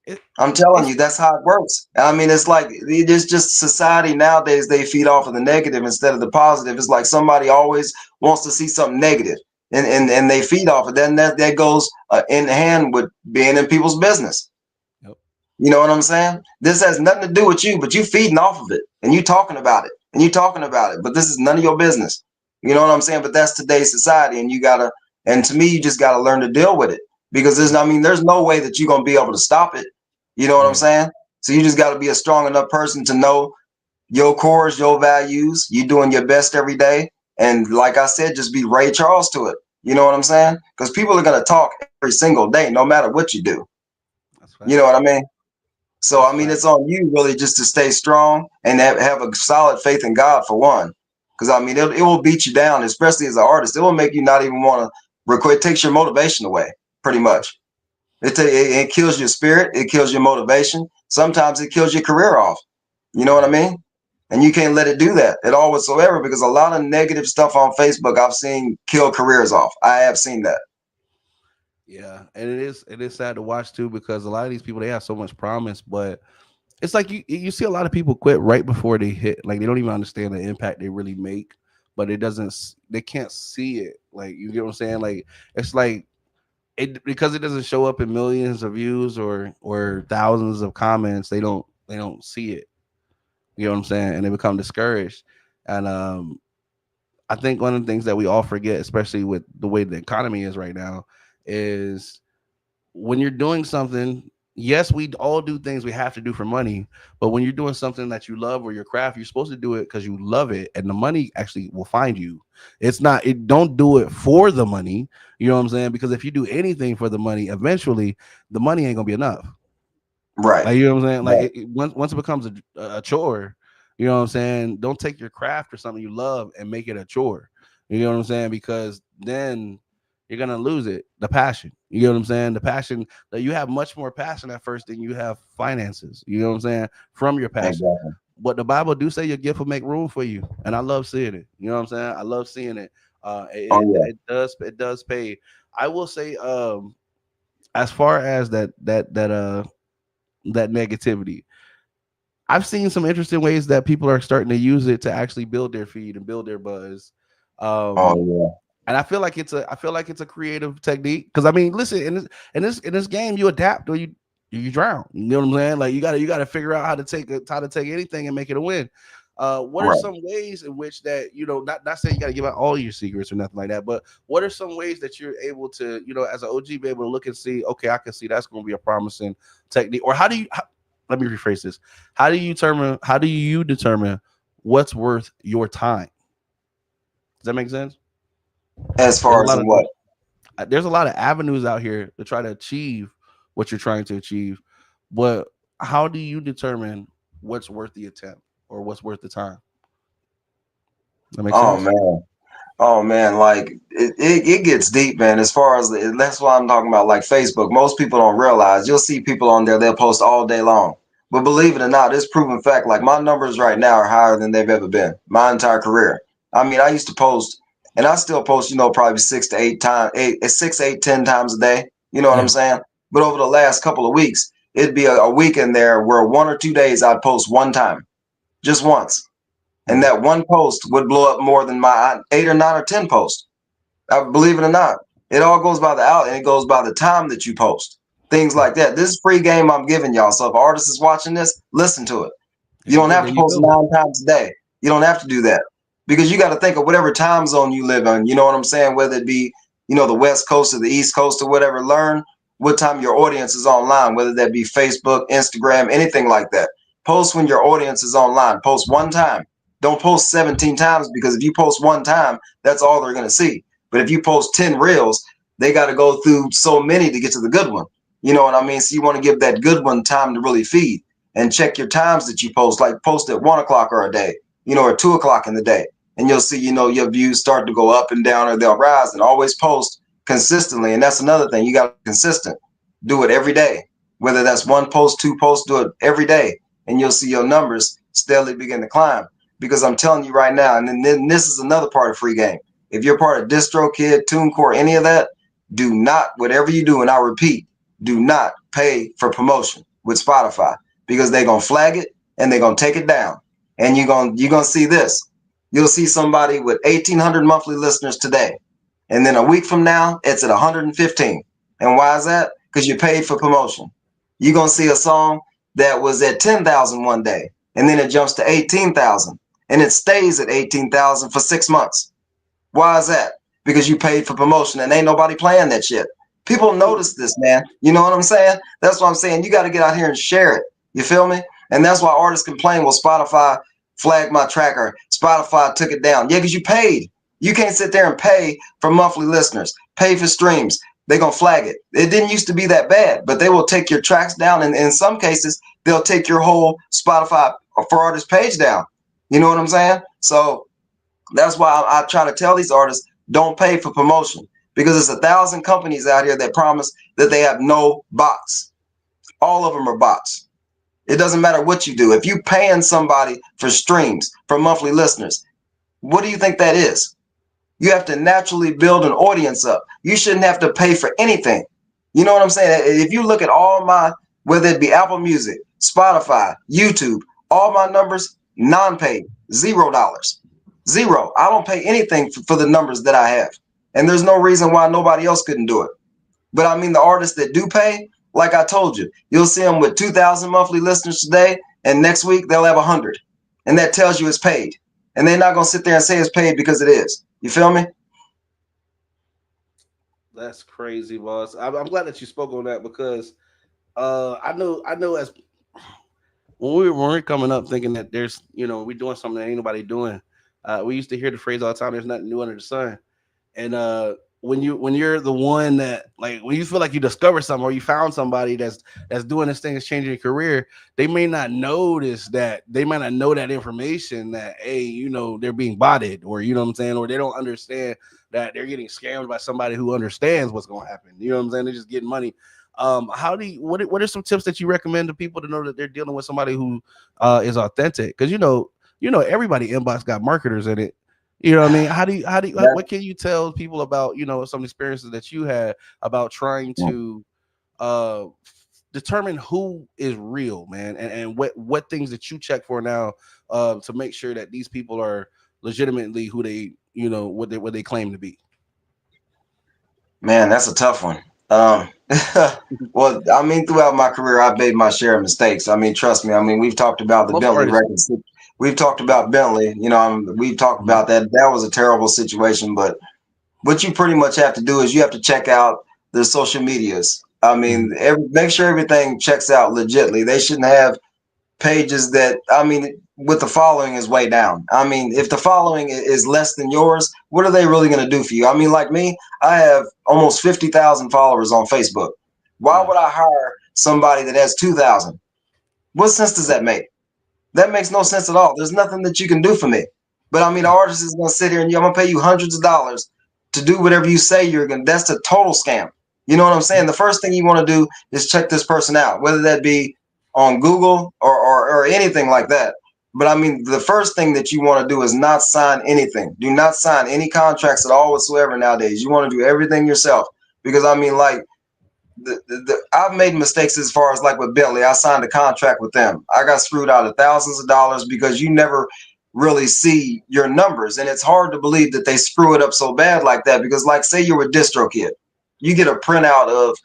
it, I'm telling it's you, that's how it works. I mean, it's like it's just society nowadays. They feed off of the negative instead of the positive. It's like somebody always wants to see something negative, and they feed off it. Then that goes in hand with being in people's business. yep, You know what I'm saying? This has nothing to do with you, but you feeding off of it, and you talking about it, and you talking about it. But this is none of your business. You know what I'm saying? But that's today's society, and and to me, you just gotta learn to deal with it, because I mean, there's no way that you're gonna be able to stop it. You know what I'm right. saying? So you just got to be a strong enough person to know your cores, your values. You doing your best every day, and like I said, just be Ray Charles to it. You know what I'm saying? Because people are gonna talk every single day, no matter what you do. That's You know facts. what I mean? So I That's mean, right. it's on you really just to stay strong and have a solid faith in God for one. Because I mean, it will beat you down, especially as an artist. It will make you not even want to record. It takes your motivation away, pretty much. It kills your spirit. It kills your motivation. Sometimes it kills your career off. You know what I Yeah. mean? And you can't let it do that at all whatsoever because a lot of negative stuff on Facebook I've seen kill careers off. I have seen that. Yeah, and it is sad to watch too because a lot of these people they have so much promise, but it's like you see a lot of people quit right before they hit. Like they don't even understand the impact they really make, but it doesn't. They can't see it. Like you get what I'm saying? Like it's like it because it doesn't show up in millions of views or thousands of comments. They don't see it. You know what I'm saying? And they become discouraged. And I think one of the things that we all forget, especially with the way the economy is right now, is when you're doing something, yes, we all do things we have to do for money, but when you're doing something that you love or your craft, you're supposed to do it because you love it, and the money actually will find you. It's not, it don't do it for the money. You know what I'm saying? Because if you do anything for the money, eventually the money ain't gonna be enough. Right. Like you know what I'm saying? Like Right. once it becomes a chore, you know what I'm saying? Don't take your craft or something you love and make it a chore. You know what I'm saying? Because then you're gonna lose it, the passion. You know what I'm saying? The passion that you have much more passion at first than you have finances. You know what I'm saying? From your passion. Exactly. But the Bible do say your gift will make room for you, and I love seeing it. You know what I'm saying? I love seeing it. Oh It does pay. I will say, as far as that negativity. I've seen some interesting ways that people are starting to use it to actually build their feed and build their buzz. Oh Um, yeah. and I feel like it's a creative technique because I mean, listen, in this game, you adapt or you drown. You know what I'm saying? Like you gotta figure out how to take anything and make it a win. What are Right. some ways in which that not saying you gotta give out all your secrets or nothing like that, but what are some ways that you're able to as an OG be able to look and see, okay, I can see that's going to be a promising technique, or let me rephrase this. How do you determine what's worth your time? Does that make sense? As There's far a as lot in of what? there's a lot of avenues out here to try to achieve what you're trying to achieve, but how do you determine what's worth the attempt or what's worth the time? That makes Oh sense. man. Oh man, like it gets deep, man. As far as that's why I'm talking about like Facebook. Most people don't realize you'll see people on there, they'll post all day long. But believe it or not, it's proven fact. Like my numbers right now are higher than they've ever been. My entire career. I mean, I used to post and I still post, probably 6 to 8 times, 10 times a day. You know what I'm Yeah. saying? But over the last couple of weeks, it'd be a week in there where 1 or 2 days I'd post one time, just once. And Mm. that one post would blow up more than my 8 or 9 or 10 posts. Believe it or not, it all goes by the out and it goes by the time that you post. Things like that. This is free game I'm giving y'all. So if an artist is watching this, listen to it. You don't Hey, have there to you post go. 9 times a day. You don't have to do that because you got to think of whatever time zone you live in. You know what I'm saying? Whether it be, the West Coast or the East Coast or whatever, learn what time your audience is online, whether that be Facebook, Instagram, anything like that. Post when your audience is online. Post one time. Don't post 17 times because if you post one time, that's all they're going to see. But if you post 10 reels, they got to go through so many to get to the good one. You know what I mean? So you want to give that good one time to really feed and check your times that you post, like post at 1 o'clock or a day, or 2 o'clock in the day. And you'll see, your views start to go up and down or they'll rise, and always post consistently. And that's another thing. You got to be consistent. Do it every day. Whether that's one post, two posts, do it every day. And you'll see your numbers steadily begin to climb. Because I'm telling you right now, and then this is another part of free game. If you're part of DistroKid, TuneCore, any of that, do not, whatever you do, and I repeat, do not pay for promotion with Spotify because they're gonna flag it and they're gonna take it down. And you're gonna see this. You'll see somebody with 1,800 monthly listeners today, and then a week from now, it's at 115. And why is that? Because you paid for promotion. You're gonna see a song that was at 10,000 one day, and then it jumps to 18,000, and it stays at 18,000 for 6 months. Why is that? Because you paid for promotion and ain't nobody playing that shit. People notice this, man. You know what I'm saying? That's what I'm saying. You got to get out here and share it. You feel me? And that's why artists complain, well, Spotify flagged my tracker. Spotify took it down. Yeah, because you paid. You can't sit there and pay for monthly listeners, pay for streams. They're going to flag it. It didn't used to be that bad, but they will take your tracks down. And in some cases, they'll take your whole Spotify for artist page down. You know what I'm saying? So that's why I try to tell these artists, don't pay for promotion, because there's 1,000 companies out here that promise that they have no bots. All of them are bots. It doesn't matter what you do. If you paying somebody for streams, for monthly listeners, what do you think that is? You have to naturally build an audience up. You shouldn't have to pay for anything. You know what I'm saying? If you look at all my, whether it be Apple Music, Spotify, YouTube, all my numbers, non-paid, $0. Zero. I don't pay anything for the numbers that I have. And there's no reason why nobody else couldn't do it. But I mean, the artists that do pay, like I told you, you'll see them with 2,000 monthly listeners today, and next week they'll have 100. And that tells you it's paid. And they're not going to sit there and say it's paid because it is. You feel me? That's crazy, boss. I'm glad that you spoke on that because I know as when we're coming up thinking that there's we're doing something that ain't nobody doing. We used to hear the phrase all the time. There's nothing new under the sun. And when you're the one that, like, when you feel like you discovered something or you found somebody that's doing this thing, is changing your career, they may not notice that, they might not know that information that, hey, they're being botted, or you know what I'm saying, or they don't understand that they're getting scammed by somebody who understands what's going to happen. You know what I'm saying? They're just getting money. What are some tips that you recommend to people to know that they're dealing with somebody who is authentic? Because everybody inbox got marketers in it. You know what I mean? What can you tell people about, some experiences that you had about trying to determine who is real, man, and what things that you check for now to make sure that these people are legitimately who they, what they claim to be? Man, that's a tough one. Well, I mean, throughout my career, I've made my share of mistakes. I mean, trust me. I mean, we've talked about the Most Bentley artists. records. We've talked about Bentley. We've talked about that. That was a terrible situation. But what you pretty much have to do is you have to check out their social medias. I mean, make sure everything checks out legitly. They shouldn't have pages that, I mean, with the following is way down. I mean, if the following is less than yours, what are they really going to do for you? I mean, like me, I have almost 50,000 followers on Facebook. Why would I hire somebody that has 2,000? What sense does that make? That makes no sense at all. There's nothing that you can do for me. But I mean, the artist is going to sit here and I'm going to pay you hundreds of dollars to do whatever you say you're going to. That's a total scam. You know what I'm saying? The first thing you want to do is check this person out, whether that be on Google or anything like that. But I mean, the first thing that you want to do is not sign anything. Do not sign any contracts at all whatsoever nowadays. You want to do everything yourself. Because I mean, like, I've made mistakes as far as like with Bentley. I signed a contract with them. I got screwed out of thousands of dollars because you never really see your numbers. And it's hard to believe that they screw it up so bad like that. Because, like, say you're a DistroKid, you get a printout of,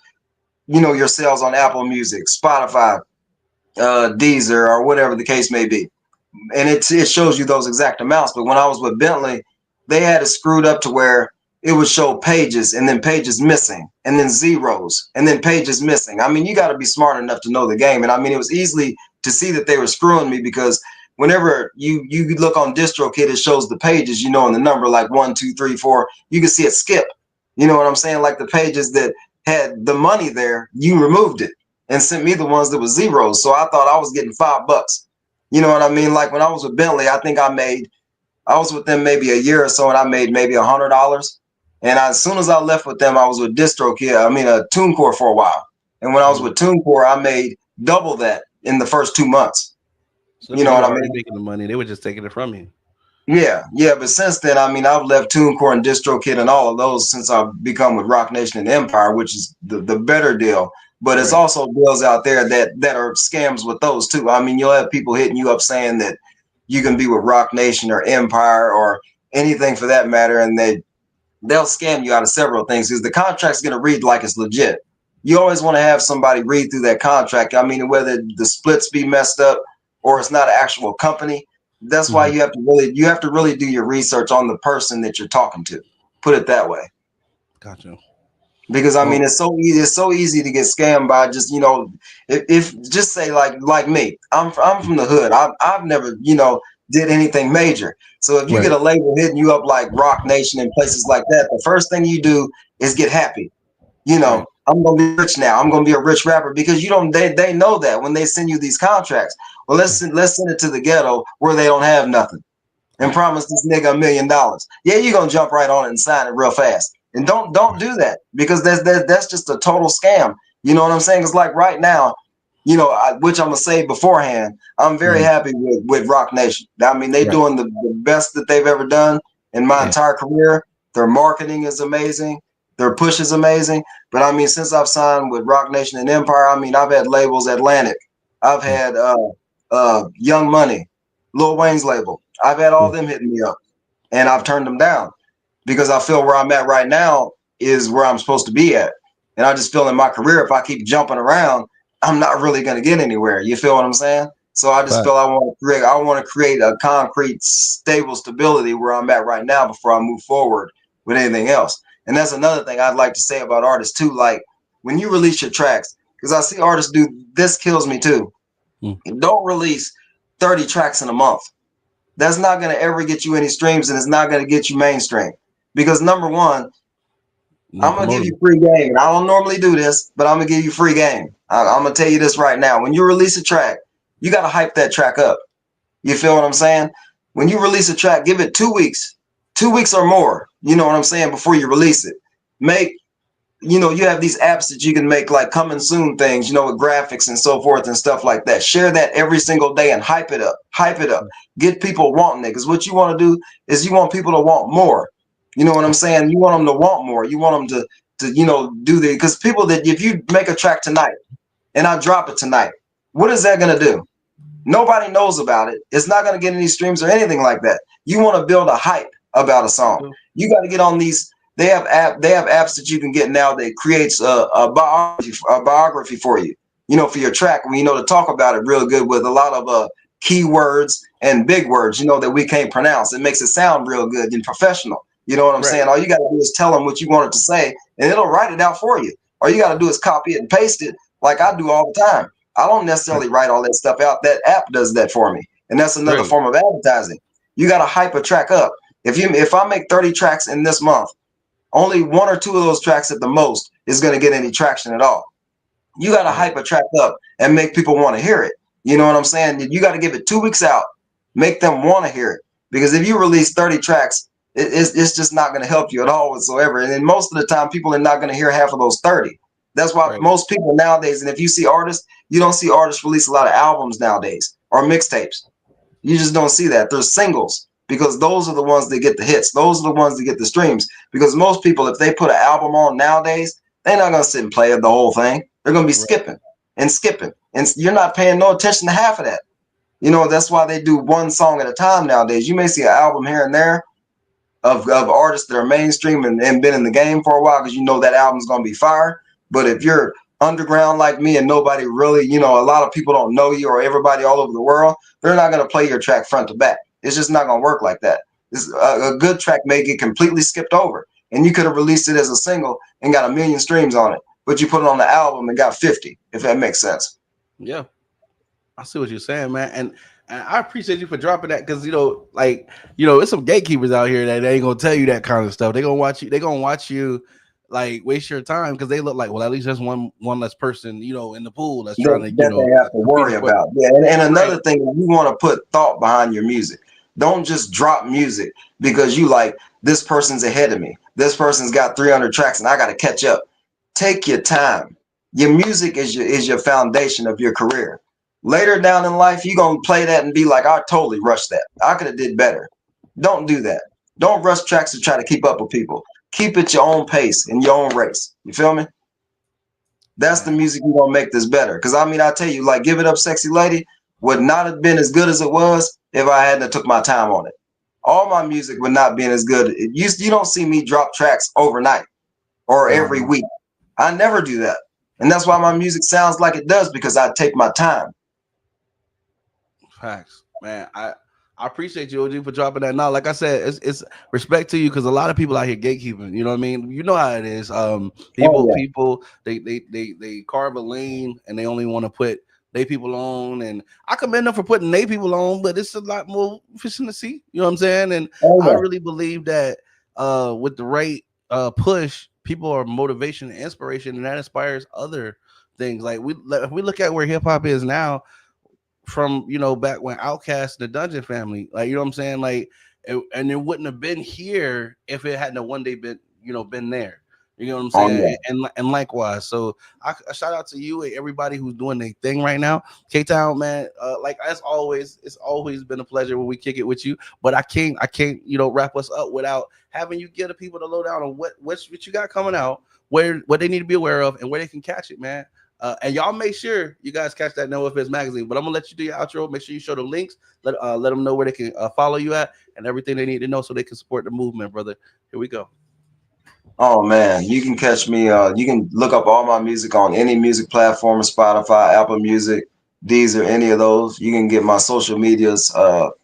your sales on Apple Music, Spotify, Deezer, or whatever the case may be. And it shows you those exact amounts. But when I was with Bentley, they had it screwed up to where it would show pages and then pages missing and then zeros and then pages missing. I mean, you got to be smart enough to know the game. And I mean, it was easily to see that they were screwing me because whenever you look on DistroKid, it shows the pages, and the number like 1, 2, 3, 4, you can see it skip. You know what I'm saying? Like the pages that had the money there, you removed it and sent me the ones that were zeros. So I thought I was getting $5. You know what I mean? Like when I was with Bentley, I think I was with them maybe a year or so, and I made maybe $100. And as soon as I left with them, I was with TuneCore for a while. And when I was with TuneCore, I made double that in the first 2 months. So you know what I mean? Making the money, they were just taking it from you. Yeah. But since then, I mean, I've left TuneCore and DistroKid and all of those since I've become with Rock Nation and Empire, which is the better deal. But it's also deals out there that are scams with those too. I mean, you'll have people hitting you up saying that you can be with Rock Nation or Empire or anything for that matter, and they'll scam you out of several things because the contract's going to read like it's legit. You always want to have somebody read through that contract. I mean, whether the splits be messed up or it's not an actual company. That's why you have to really do your research on the person that you're talking to. Put it that way. Gotcha. Because I mean, it's so easy to get scammed by just if just say like me, I'm from the hood. I've never did anything major. So if you get a label hitting you up like Rock Nation and places like that, the first thing you do is get happy. I'm gonna be rich now. I'm gonna be a rich rapper because you don't. They know that when they send you these contracts. Well, let's send it to the ghetto where they don't have nothing and promise this nigga $1 million. Yeah, you're gonna jump right on it and sign it real fast. And don't do that because that's just a total scam. You know what I'm saying? It's like right now, which I'm gonna say beforehand. I'm very Mm, happy with Rock Nation. I mean, they right. doing the best that they've ever done in my Yeah. entire career. Their marketing is amazing. Their push is amazing. But I mean, since I've signed with Rock Nation and Empire, I mean, I've had labels Atlantic. I've Mm, had Young Money, Lil Wayne's label. I've had all mm, them hitting me up, and I've turned them down because I feel where I'm at right now is where I'm supposed to be at. And I just feel in my career, if I keep jumping around, I'm not really going to get anywhere. You feel what I'm saying? So I just fact. feel I want to create a concrete, stable stability where I'm at right now before I move forward with anything else. And that's another thing I'd like to say about artists too. Like when you release your tracks, because I see artists do this kills me too. Mm, Don't release 30 tracks in a month. That's not going to ever get you any streams, and it's not going to get you mainstream. Because number one, no I'm gonna give promoting. you free game. And I don't normally do this, but I'm gonna give you free game. I'm gonna tell you this right now. When you release a track, you gotta hype that track up. You feel what I'm saying? When you release a track, give it 2 weeks, 2 weeks or more. You know what I'm saying? Before you release it, make you have these apps that you can make like coming soon things, with graphics and so forth and stuff like that. Share that every single day and hype it up, get people wanting it. Because what you want to do is you want people to want more. You know what I'm saying? You want them to want more. You want them to do the because people that if you make a track tonight and I drop it tonight, what is that gonna do? Nobody knows about it. It's not going to get any streams or anything like that. You want to build a hype about a song. You got to get on these. They have apps that you can get now that creates a biography for you. For your track, to talk about it real good with a lot of keywords and big words. That we can't pronounce. It makes it sound real good and professional. You know what I'm Right. saying? All you got to do is tell them what you want it to say, and it'll write it out for you. All you got to do is copy it and paste it, like I do all the time. I don't necessarily write all that stuff out. That app does that for me. And that's another Right. form of advertising. You got to hype a track up. If I make 30 tracks in this month, only one or two of those tracks at the most is going to get any traction at all. You got to Right. hype a track up and make people want to hear it. You know what I'm saying? You got to give it 2 weeks out, make them want to hear it. Because if you release 30 tracks, it's just not going to help you at all whatsoever. And then most of the time, people are not going to hear half of those 30. That's why Right. most people nowadays, and if you see artists, you don't see artists release a lot of albums nowadays or mixtapes. You just don't see that. There's singles because those are the ones that get the hits. Those are the ones that get the streams. Because most people, if they put an album on nowadays, they're not going to sit and play the whole thing. They're going to be Right. skipping. And you're not paying no attention to half of that. That's why they do one song at a time nowadays. You may see an album here and there of artists that are mainstream and been in the game for a while because that album's going to be fire. But if you're underground like me and nobody really, a lot of people don't know you or everybody all over the world, they're not going to play your track front to back. It's just not going to work like that. A good track may get completely skipped over. And you could have released it as a single and got 1 million streams on it, but you put it on the album and got 50, if that makes sense. Yeah. I see what you're saying, man, and I appreciate you for dropping that because it's some gatekeepers out here that they ain't gonna tell you that kind of stuff. They gonna watch you. They gonna watch you like waste your time because they look like well, at least there's one less person in the pool that's trying to That they have to compete worry for. about. Yeah, and Right, another thing, you want to put thought behind your music. Don't just drop music because you like this person's ahead of me. This person's got 300 tracks and I got to catch up. Take your time. Your music is your foundation of your career. Later down in life, you're gonna play that and be like, I totally rushed that. I could have did better. Don't do that. Don't rush tracks to try to keep up with people. Keep it your own pace in your own race. You feel me? That's the man. music you gonna make this better. Cause I mean, I tell you, like, Give It Up, Sexy Lady would not have been as good as it was if I hadn't took my time on it. All my music would not been as good. You don't see me drop tracks overnight or every No, week. I never do that. And that's why my music sounds like it does because I take my time. facts, man. I appreciate you, OG, for dropping that. Now, like I said, it's respect to you because a lot of people out here gatekeeping. You know what I mean? You know how it is. Oh yeah. People, they carve a lane and they only want to put they people on, and I commend them for putting they people on, but it's a lot more fish in the sea. You know what I'm saying? And Oh I yeah. really believe that with the right push, people are motivation and inspiration, and that inspires other things. Like if we look at where hip hop is now, from back when Outkast and the Dungeon Family, like you know what I'm saying, like and it wouldn't have been here if it hadn't one day been been there. You know what I'm Oh saying? yeah. And likewise. So I shout out to you and everybody who's doing their thing right now. K-Town, man, like as always, it's always been a pleasure when we kick it with you. But I can't wrap us up without having you give the people the lowdown on what you got coming out, what they need to be aware of, and where they can catch it, man. And y'all make sure you guys catch that No Offense magazine. But I'm gonna let you do your outro. Make sure you show the links. Let them know where they can follow you at and everything they need to know so they can support the movement, brother. Here we go. Oh man, you can catch me. You can look up all my music on any music platform, Spotify, Apple Music, Deezer, any of those. You can get my social medias,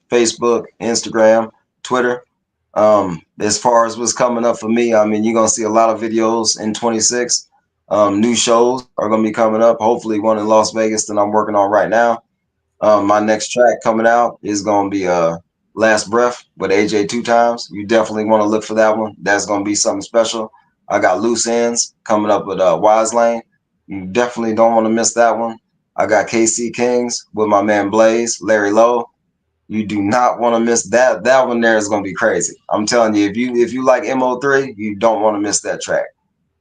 Facebook, Instagram, Twitter. As far as what's coming up for me, I mean, you're gonna see a lot of videos in 26. New shows are gonna be coming up. Hopefully, one in Las Vegas that I'm working on right now. My next track coming out is gonna be Last Breath with AJ 2 Times. You definitely want to look for that one. That's gonna be something special. I got Loose Ends coming up with Wise Lane. You definitely don't want to miss that one. I got KC Kings with my man Blaze, Larry Lowe. You do not want to miss that. That one there is gonna be crazy. I'm telling you, if you like MO3, you don't want to miss that track.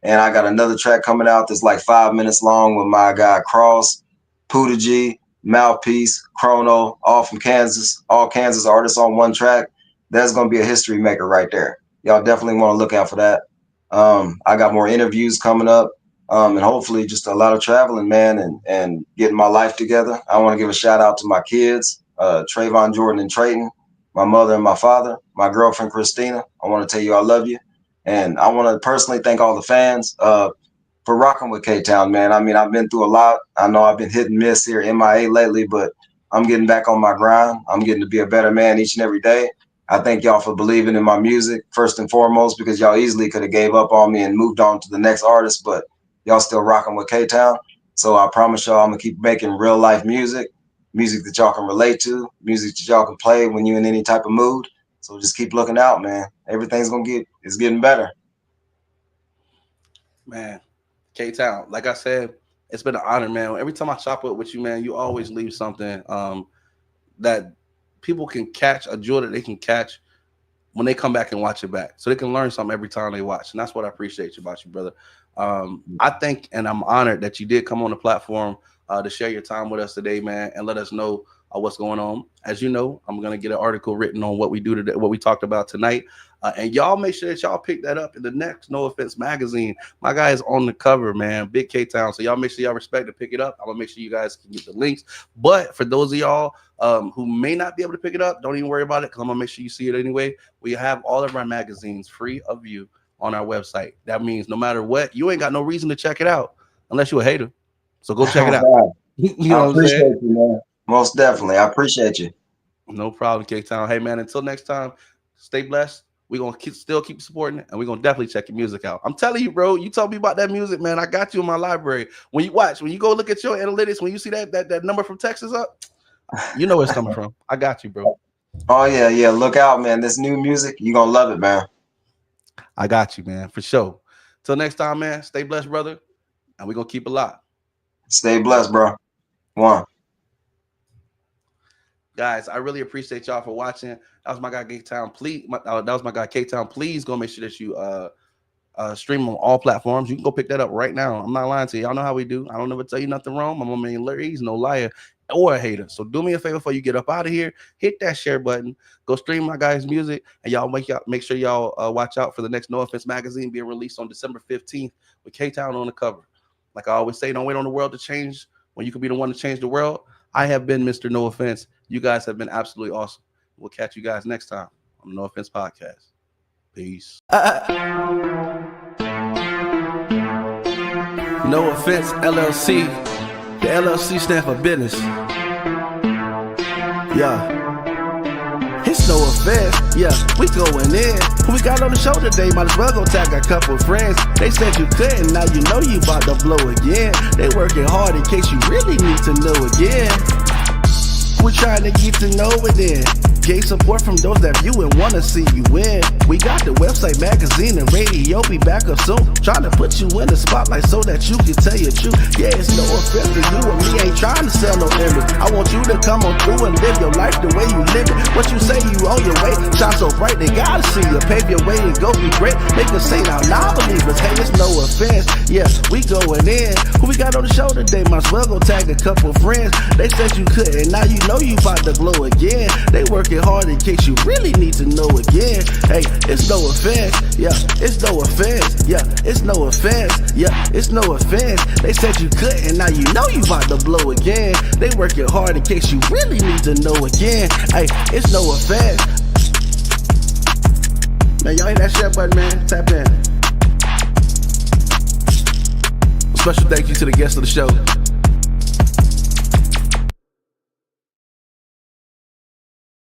And I got another track coming out that's like 5 minutes long with my guy Cross, Puda G, Mouthpiece, Chrono, all from Kansas, all Kansas artists on one track. That's going to be a history maker right there. Y'all definitely want to look out for that. I got more interviews coming up, and hopefully just a lot of traveling, man, and getting my life together. I want to give a shout out to my kids, Trayvon, Jordan, and Trayton, my mother and my father, my girlfriend, Christina. I want to tell you I love you. And I want to personally thank all the fans for rocking with K-Town, man. I mean, I've been through a lot. I know I've been hit and miss here MIA lately, but I'm getting back on my grind. I'm getting to be a better man each and every day. I thank y'all for believing in my music, first and foremost, because y'all easily could have gave up on me and moved on to the next artist, but y'all still rocking with K-Town. So I promise y'all I'm going to keep making real life music that y'all can relate to, music that y'all can play when you're in any type of mood. So just keep looking out, man. Everything's it's getting better. Man, K-Town, like I said, it's been an honor, man. Every time I chop up with you, man, you always leave something that people can catch, a jewel that they can catch when they come back and watch it back. So they can learn something every time they watch. And that's what I appreciate about you, brother. I think, and I'm honored that you did come on the platform to share your time with us today, man, and let us know what's going on. As you know, I'm going to get an article written on what we do today, what we talked about tonight. And y'all make sure that y'all pick that up in the next No Offense magazine. My guy is on the cover, man. Big K-Town. So y'all make sure y'all respect to pick it up. I'm going to make sure you guys can get the links. But for those of y'all who may not be able to pick it up, don't even worry about it, because I'm going to make sure you see it anyway. We have all of our magazines free of you on our website. That means no matter what, you ain't got no reason to check it out unless you're a hater. So go check it out. You know what I'm saying? I appreciate you, man. Most definitely. I appreciate you. No problem, K-Town. Hey, man, until next time, stay blessed. We're going to still keep supporting it, and we're going to definitely check your music out. I'm telling you, bro, you told me about that music, man. I got you in my library. When you go look at your analytics, when you see that number from Texas up, you know where it's coming from. I got you, bro. Oh, yeah. Look out, man. This new music, you're going to love it, man. I got you, man, for sure. Till next time, man, stay blessed, brother, and we're going to keep it locked. Stay blessed, bro. One. Guys, I really appreciate y'all for watching. That was my guy K-Town. That was my guy K-Town. Please go make sure that you stream on all platforms. You can go pick that up right now. I'm not lying to you. Y'all know how we do. I don't ever tell you nothing wrong. My man Larry, he's no liar or a hater. So do me a favor before you get up out of here. Hit that share button. Go stream my guy's music, and y'all make sure y'all watch out for the next No Offense magazine being released on December 15th with K-Town on the cover. Like I always say, don't wait on the world to change when you can be the one to change the world. I have been Mr. No Offense. You guys have been absolutely awesome. We'll catch you guys next time on the No Offense Podcast. Peace. No Offense LLC. The LLC stands for business. Yeah. It's no offense, yeah, we going in. Who we got on the show today? Might as well go tag a couple friends. They said you couldn't, now you know you about to blow again. They working hard in case you really need to know again. We're trying to get to know it then. gain support from those that view and wanna see you win. We got the website, magazine, and radio. Be back up soon. Trying to put you in the spotlight so that you can tell your truth. Yeah, it's no offense to you and me. Ain't trying to sell no image. I want you to come on through and live your life the way you live it. What you say you on your way, shine so bright they gotta see you. Pave your way and go be great. Make us say now, non-believers. Hey, it's no offense. Yeah, we going in. Who we got on the show today? Might as well go tag a couple friends. They said you couldn't, now you know you about to blow again. They working hard in case you really need to know again. Hey, it's no offense. Yeah, it's no offense. Yeah, it's no offense. Yeah, it's no offense. They said you couldn't, now you know you about to blow again. They working hard in case you really need to know again. Hey, it's no offense. Man, y'all hit that share button, man. Tap in. Special thank you to the guest of the show,